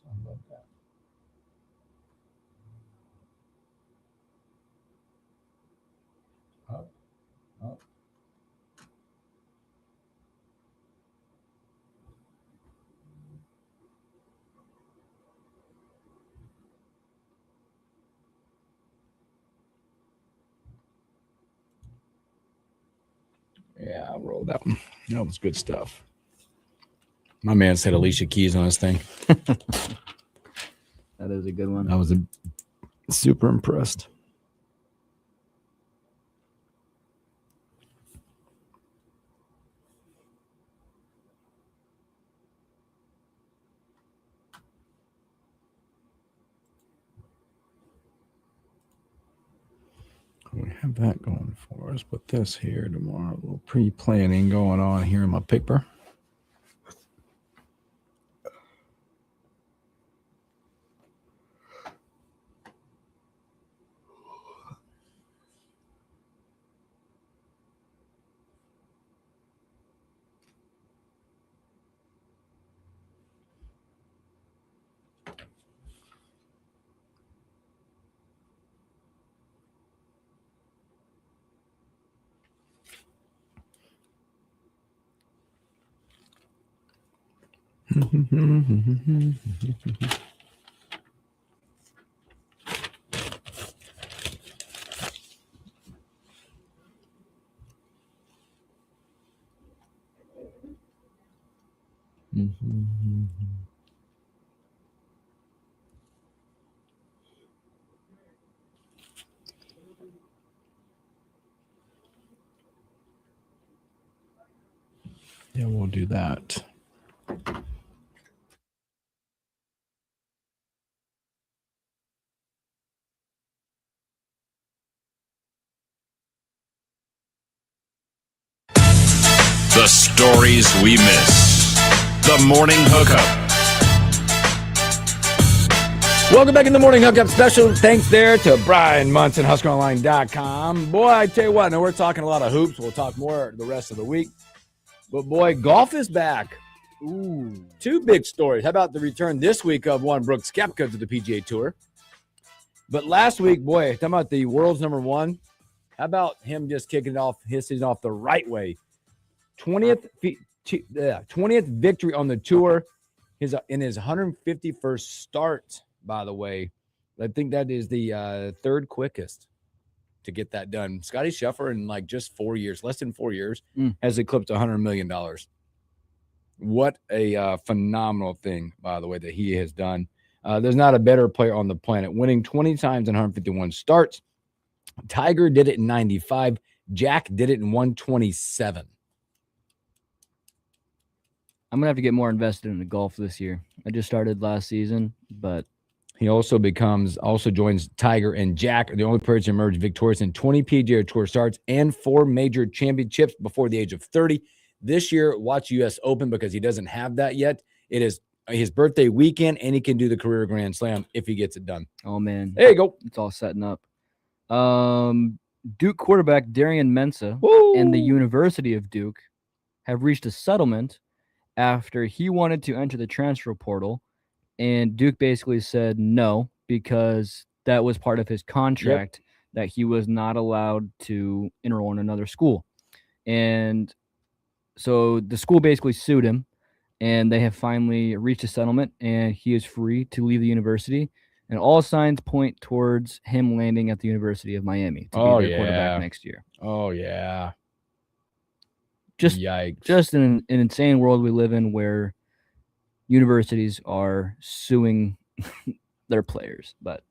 I love that. Oh. Yeah, I rolled that one. That was good stuff. My man said Alicia Keys on his thing. That is a good one. I was super impressed. We have that going for us. Put this here tomorrow. A little pre-planning going on here in my paper. Yeah, we'll do that. The stories we miss. The Morning Hookup. Welcome back in the Morning Hookup. Special thanks there to Brian Munson, HuskerOnline.com. Boy, I tell you what, now we're talking a lot of hoops. We'll talk more the rest of the week. But, boy, golf is back. Ooh, two big stories. How about the return this week of one Brooks Koepka to the PGA Tour? But last week, boy, talking about the world's number one, how about him just kicking it off, his season off the right way? 20th victory on the tour in his 151st start, by the way. I think that is the third quickest to get that done. Scottie Scheffler in like just 4 years, less than 4 years, has eclipsed $100 million. What a phenomenal thing, by the way, that he has done. There's not a better player on the planet, winning 20 times in 151 starts. Tiger did it in 95. Jack did it in 127. I'm going to have to get more invested in the golf this year. I just started last season, but he also joins Tiger and Jack, the only players to emerge victorious in 20 PGA Tour starts and 4 major championships before the age of 30. This year, watch U.S. Open because he doesn't have that yet. It is his birthday weekend, and he can do the career Grand Slam if he gets it done. Oh, man. There you go. It's all setting up. Duke quarterback Darian Mensah and the University of Duke have reached a settlement after he wanted to enter the transfer portal, and Duke basically said no because that was part of his contract that he was not allowed to enroll in another school. And so the school basically sued him, and they have finally reached a settlement, and he is free to leave the university. And all signs point towards him landing at the University of Miami to be their quarterback next year. Oh, yeah. Yikes. Just in an insane world we live in where universities are suing their players. But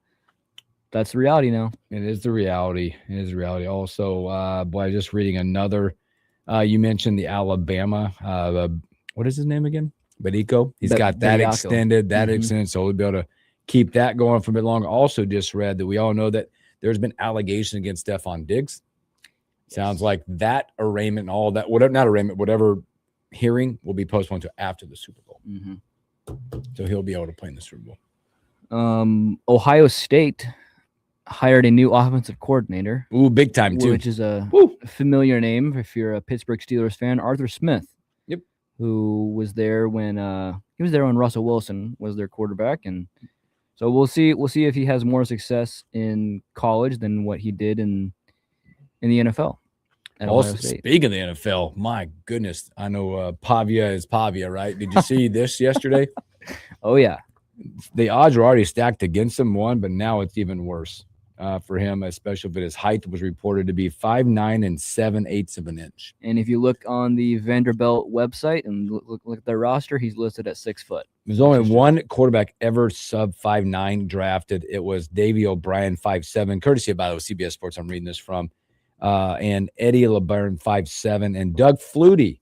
that's the reality now. It is the reality. Also, boy, just reading another. You mentioned the Alabama. What is his name again? Bedico. He's got that extended. So we'll be able to keep that going for a bit longer. Also just read that we all know that there's been allegations against Stephon Diggs. Sounds like that arraignment and all that, whatever hearing will be postponed to after the Super Bowl. So he'll be able to play in the Super Bowl. Ohio State hired a new offensive coordinator. Ooh, big time too. Which is a familiar name if you're a Pittsburgh Steelers fan. Arthur Smith. Yep. Who was there when Russell Wilson was their quarterback, and so we'll see if he has more success in college than what he did in the NFL. Also, speaking of the NFL, my goodness, I know Pavia is Pavia, right? Did you see this yesterday? Oh, yeah. The odds were already stacked against him, but now it's even worse for him, especially if his height was reported to be 5'9" and 7/8 of an inch. And if you look on the Vanderbilt website and look at their roster, he's listed at 6 foot. There's only one quarterback ever sub 5'9" drafted. It was Davey O'Brien, 5'7", courtesy of, by the way, CBS Sports. I'm reading this from. And Eddie LeBaron, 5'7", and Doug Flutie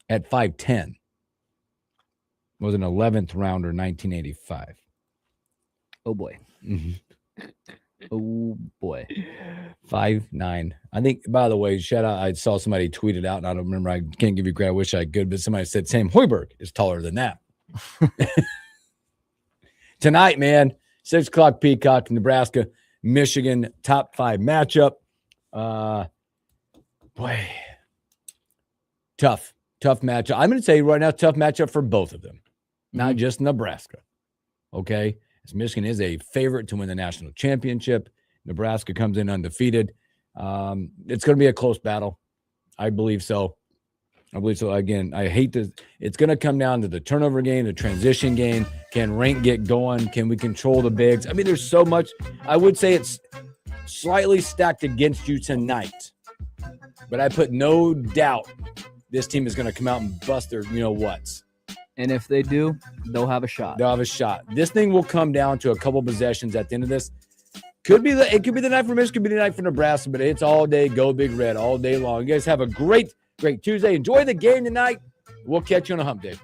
at 5'10". Was an 11th rounder, 1985. Oh boy. Oh boy. 5'9". I think, by the way, shout out, I saw somebody tweet it out, and I don't remember, I can't give you credit, I wish I could, but somebody said Sam Hoiberg is taller than that. Tonight, man, 6 o'clock Peacock, Nebraska, Michigan, top 5 matchup. Boy, tough matchup. I'm going to tell you right now, tough matchup for both of them, not just Nebraska. Okay, as Michigan is a favorite to win the national championship, Nebraska comes in undefeated. It's going to be a close battle. I believe so. Again, I hate this. It's going to come down to the turnover game, the transition game. Can rank get going? Can we control the bigs? I mean, there's so much. I would say it's slightly stacked against you tonight, but I put no doubt this team is going to come out and bust their whats. And if they do, they'll have a shot. This thing will come down to a couple possessions at the end of this. It could be the night for Michigan, could be the night for Nebraska, but it's all day, go Big Red all day long. You guys have a great Tuesday. Enjoy the game tonight. We'll catch you on a hump day.